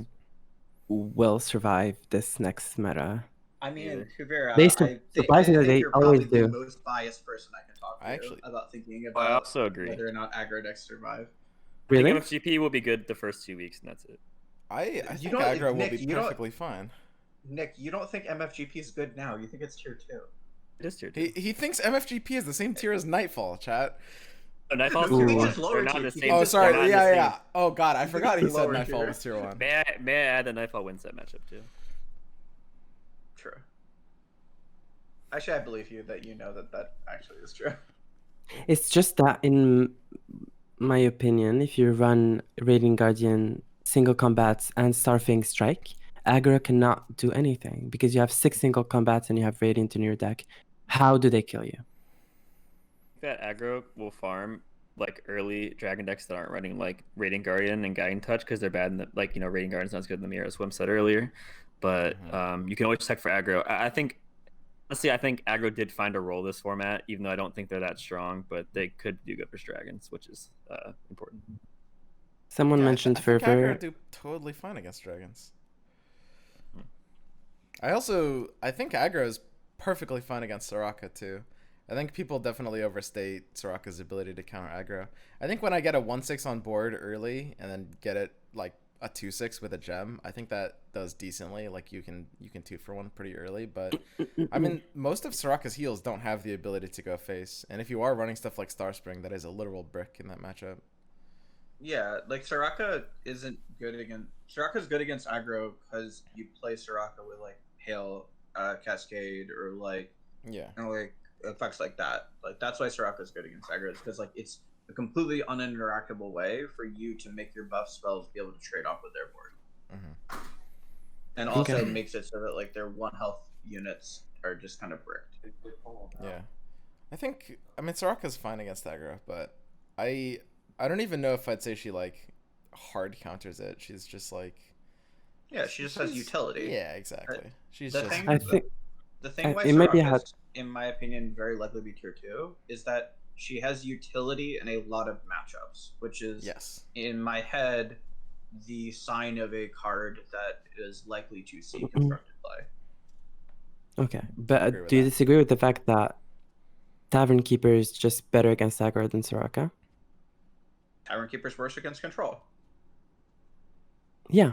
will survive this next meta. I mean, Kuvira, surprisingly, they always do. The most biased person I can talk to about thinking about I also agree. whether or not aggro decks survive. Really? I think MFGP will be good the first 2 weeks, and that's it. I think aggro will be perfectly fine. Nick, you don't think MFGP is good now. You think it's tier 2. It is tier 2. He thinks MFGP is the same tier as Nightfall, chat. Oh, Nightfall's tier 1. They're not the same. Oh, sorry. Yeah. Oh, God. I forgot he said Nightfall was tier 1. May I add the Nightfall win set matchup, too? True. Actually, I believe you that you know that actually is true. It's just that, in my opinion, if you run Radiant Guardian, single combats, and Starfang Strike, aggro cannot do anything because you have 6 single combats and you have Radiant in your deck. How do they kill you? That aggro will farm like early dragon decks that aren't running like Radiant Guardian and Guiding Touch because they're bad in the, like, you know, Radiant Guardian's not as good in the mirror as Swim said earlier. But you can always check for aggro. I think aggro did find a role this format, even though I don't think they're that strong, but they could do good versus dragons, which is important. Someone mentioned I think Fervor. aggro do totally fine against dragons. I think aggro is perfectly fine against Soraka too. I think people definitely overstate Soraka's ability to counter aggro. I think when I get a 1/6 on board early and then get it like a 2/6 with a gem, I think that does decently. Like you can 2-for-1 pretty early, but I mean most of Soraka's heals don't have the ability to go face. And if you are running stuff like Starspring, that is a literal brick in that matchup. Yeah, like Soraka isn't good against. Soraka's good against aggro because you play Soraka with like Hail, Cascade, or like like effects like that. Like that's why Soraka's good against aggro, because like it's a completely uninteractable way for you to make your buff spells be able to trade off with their board, and also makes it so that like their 1 health units are just kind of bricked. Yeah, I mean, Soraka's fine against aggro, but I don't even know if I'd say she like hard counters it. She's just like, Yeah, she just has utility. Yeah, exactly. She's The just. thing, I think the thing why it might be hard. Soraka's, in my opinion, very likely be tier 2 is that she has utility in a lot of matchups, which is, Yes. in my head, the sign of a card that is likely to see constructed play. Okay, but Agree with do you that. disagree with the fact that Tavern Keeper is just better against aggro than Soraka? Tavern Keeper's worse against control. Yeah.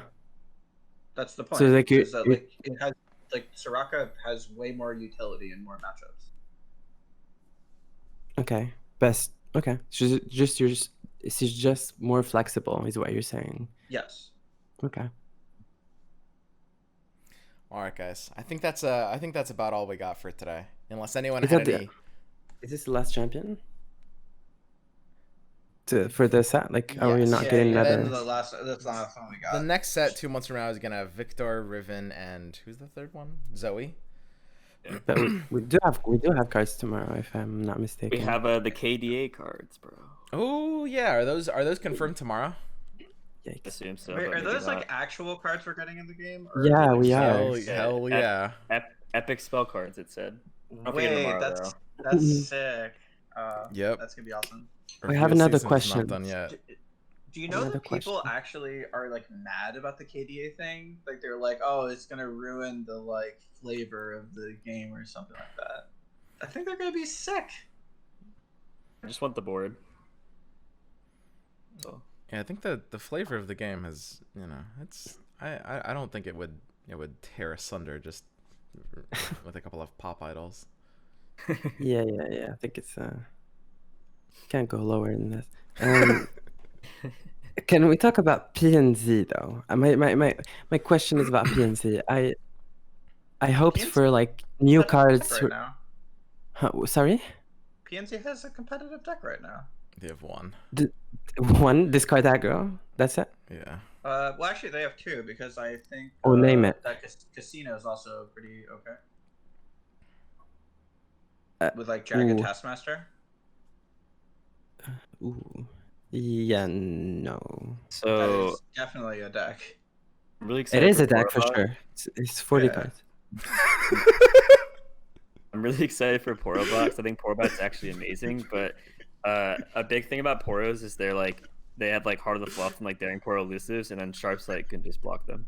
That's the point. So like is that, like, it has, like, Soraka has way more utility in more matchups. okay, best. Okay, she's just more flexible, is what you're saying. Yes. Okay. All right, guys. I think that's about all we got for today. Unless anyone Is had that any. Is this the last champion? For the set, like, are we Yes. not Yeah, getting yeah, another? That's the last one we got. The next set 2 months from now is gonna have Victor, Riven, and who's the third one? Zoe. But we do have cards tomorrow, if I'm not mistaken. We have the KDA cards, bro. Oh yeah, are those confirmed tomorrow? Yikes. Assume so. Wait, but are maybe those like not. actual cards we're getting in the game? Or Yeah, are they we like are. spells? Hell yeah. Epic spell cards. It said. Don't forget Wait, tomorrow, that's sick. Yep. That's gonna be awesome. I have Review another season's question. Not done yet. Do you know Another that people question. actually are like mad about the KDA thing? Like they're like, oh, it's gonna ruin the like flavor of the game or something like that. I think they're gonna be sick. I just want the board. So. Yeah, I think the flavor of the game has, it's I don't think it would tear asunder just with a couple of pop idols. Yeah. I think it's can't go lower than this. Can we talk about PNZ though? My question is about PNZ. I hoped PNZ for like new cards. Right now. Sorry? PNC has a competitive deck right now. They have one. One discard aggro. That's it. Yeah. Well, actually, they have two because I think. Oh, name it. That casino is also pretty okay. With like Jagged ooh. Taskmaster. Ooh. Yeah. No. That So is definitely a deck. I'm really It excited. is a deck for Porobot. sure. It's 40 Yeah. cards. I'm really excited for Porobot. I think Porobot's actually amazing, but a big thing about Poros is they have like Heart of the Fluff and like Daring Poro elusives, and then Sharp's like can just block them.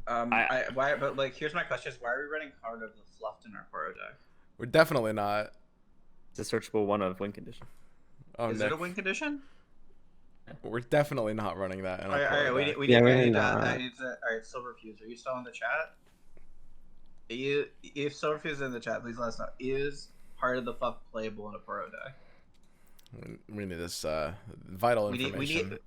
Why? But like, here's my question: is why are we running Heart of the Fluff in our Poro deck? We're definitely not. It's a searchable one of win condition. Oh, Is Nick, it a win condition? we're definitely not running that. In our All right, Poro deck. we Yeah, need, we're I need not. that. I need to. All right, Silverfuse, are you still in the chat? If Silverfuse is in the chat, please let us know. Is Heart of the Fluff playable in a Poro deck? We need this vital We information.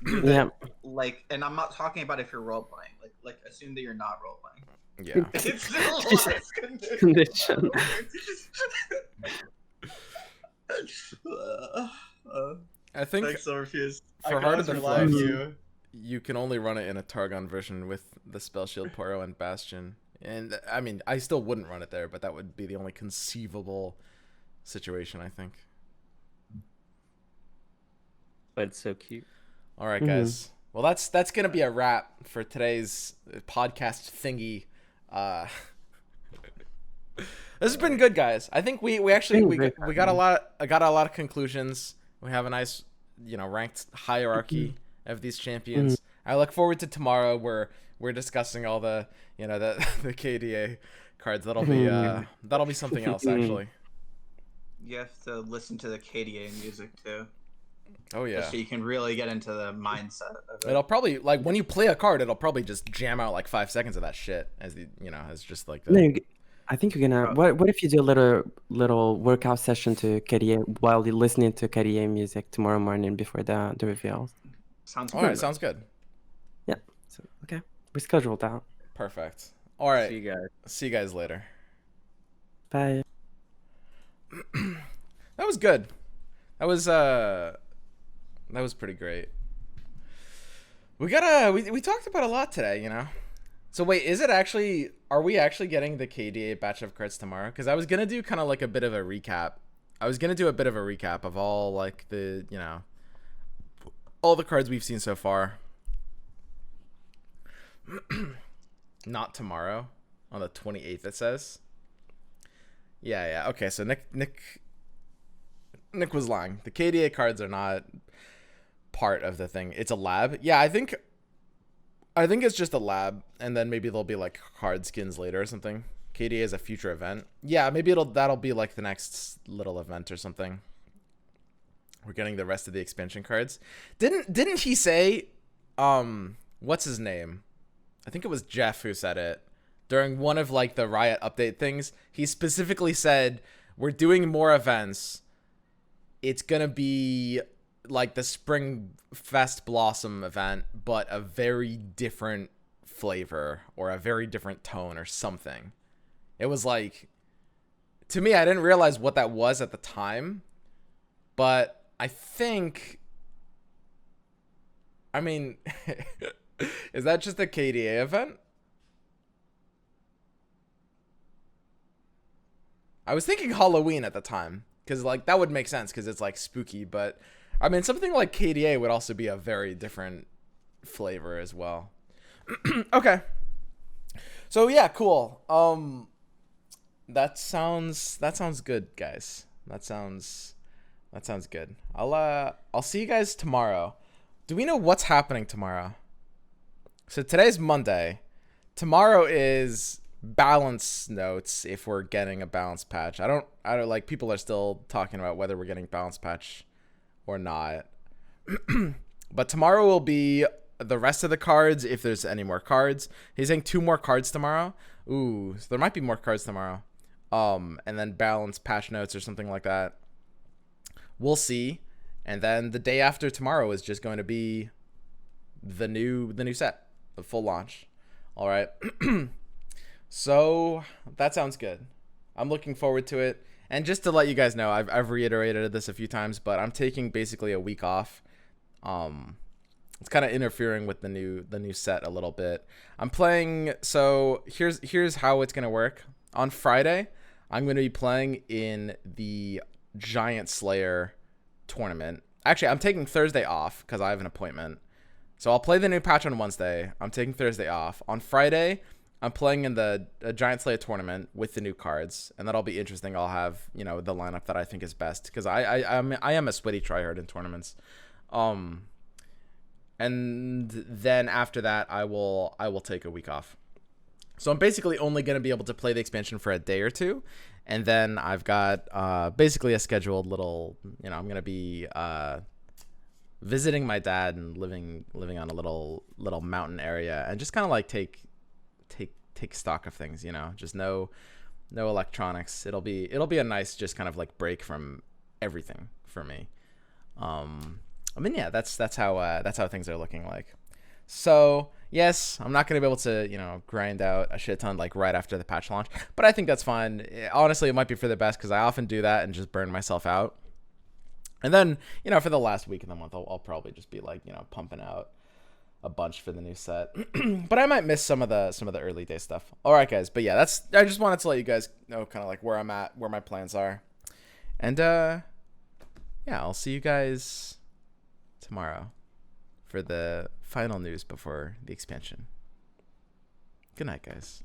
need Yeah. like, and I'm not talking about if you're role playing. Like assume that you're not role playing. Yeah. It's still less Condition. I think Thanks, Silverfuse. for I Heart can of the rely on Fluff, you. you can only run it in a Targon version with the Spell Shield, Poro, and Bastion. And I mean, I still wouldn't run it there, but that would be the only conceivable situation, I think. But it's so cute. All right, guys. Well, that's gonna be a wrap for today's podcast thingy. This has been good, guys. I think we got a lot of conclusions. We have a nice, ranked hierarchy of these champions. I look forward to tomorrow where we're discussing all the, the KDA cards. That'll be something else actually. You have to listen to the KDA music too. Oh yeah. So you can really get into the mindset of it. It'll probably when you play a card, it'll probably just jam out like 5 seconds of that shit as as just like the. No, I think you're gonna. What if you do a little workout session to KDA while you're listening to KDA music tomorrow morning before the reveals? Sounds All good. right, sounds good. Yeah. So okay, we scheduled that. Perfect. All right. See you guys. See you guys later. Bye. That was good. That was pretty great. We talked about a lot today, So wait, is it actually? Are we actually getting the KDA batch of cards tomorrow? Because I was gonna do kind of like a bit of a recap. I was gonna do a bit of a recap of all like the all the cards we've seen so far. Not tomorrow, on the 28th. It says. Yeah. Okay, so Nick was lying. The KDA cards are not part of the thing. It's a lab. Yeah, I think it's just a lab, and then maybe there'll be like card skins later or something. KDA is a future event. Yeah, maybe that'll be like the next little event or something. We're getting the rest of the expansion cards. Didn't he say, what's his name? I think it was Jeff who said it during one of like the Riot update things. He specifically said, we're doing more events. It's gonna be like the Spring Fest Blossom event, but a very different flavor or a very different tone or something. It was like, to me, I didn't realize what that was at the time, but I think, I mean, is that just a KDA event? I was thinking Halloween at the time, because like that would make sense because it's like spooky, but I mean, something like KDA would also be a very different flavor as well. Okay. So yeah, cool. That sounds good, guys. That sounds good. I'll see you guys tomorrow. Do we know what's happening tomorrow? So today's Monday. Tomorrow is balance notes if we're getting a balance patch. I don't like, people are still talking about whether we're getting balance patch or not. But tomorrow will be the rest of the cards, if there's any more cards. He's saying 2 more cards tomorrow. Ooh, so there might be more cards tomorrow. And then balance patch notes or something like that. We'll see. And then the day after tomorrow is just going to be the new set, the full launch. All right. So that sounds good. I'm looking forward to it. And just to let you guys know, I've reiterated this a few times, but I'm taking basically a week off. It's kind of interfering with the new set a little bit. I'm playing. So here's how it's gonna work. On Friday, I'm gonna be playing in the Giant Slayer tournament. Actually, I'm taking Thursday off because I have an appointment. So I'll play the new patch on Wednesday. I'm taking Thursday off. On Friday, I'm playing in the Giant Slayer tournament with the new cards, and that'll be interesting. I'll have, the lineup that I think is best, because I am a sweaty tryhard in tournaments. And then after that, I will take a week off. So I'm basically only going to be able to play the expansion for a day or two, and then I've got basically a scheduled little, I'm going to be visiting my dad and living on a little mountain area, and just kind of like take stock of things, just no electronics. It'll be a nice, just kind of like break from everything for me. I mean, yeah, that's how things are looking like. So yes, I'm not gonna be able to grind out a shit ton like right after the patch launch, but I think that's fine. Honestly, it might be for the best, because I often do that and just burn myself out. And then for the last week of the month, I'll probably just be like pumping out a bunch for the new set. But I might miss some of the early day stuff. All right, guys. But yeah, I just wanted to let you guys know kind of like where I'm at, where my plans are. And yeah, I'll see you guys tomorrow for the final news before the expansion. Good night, guys.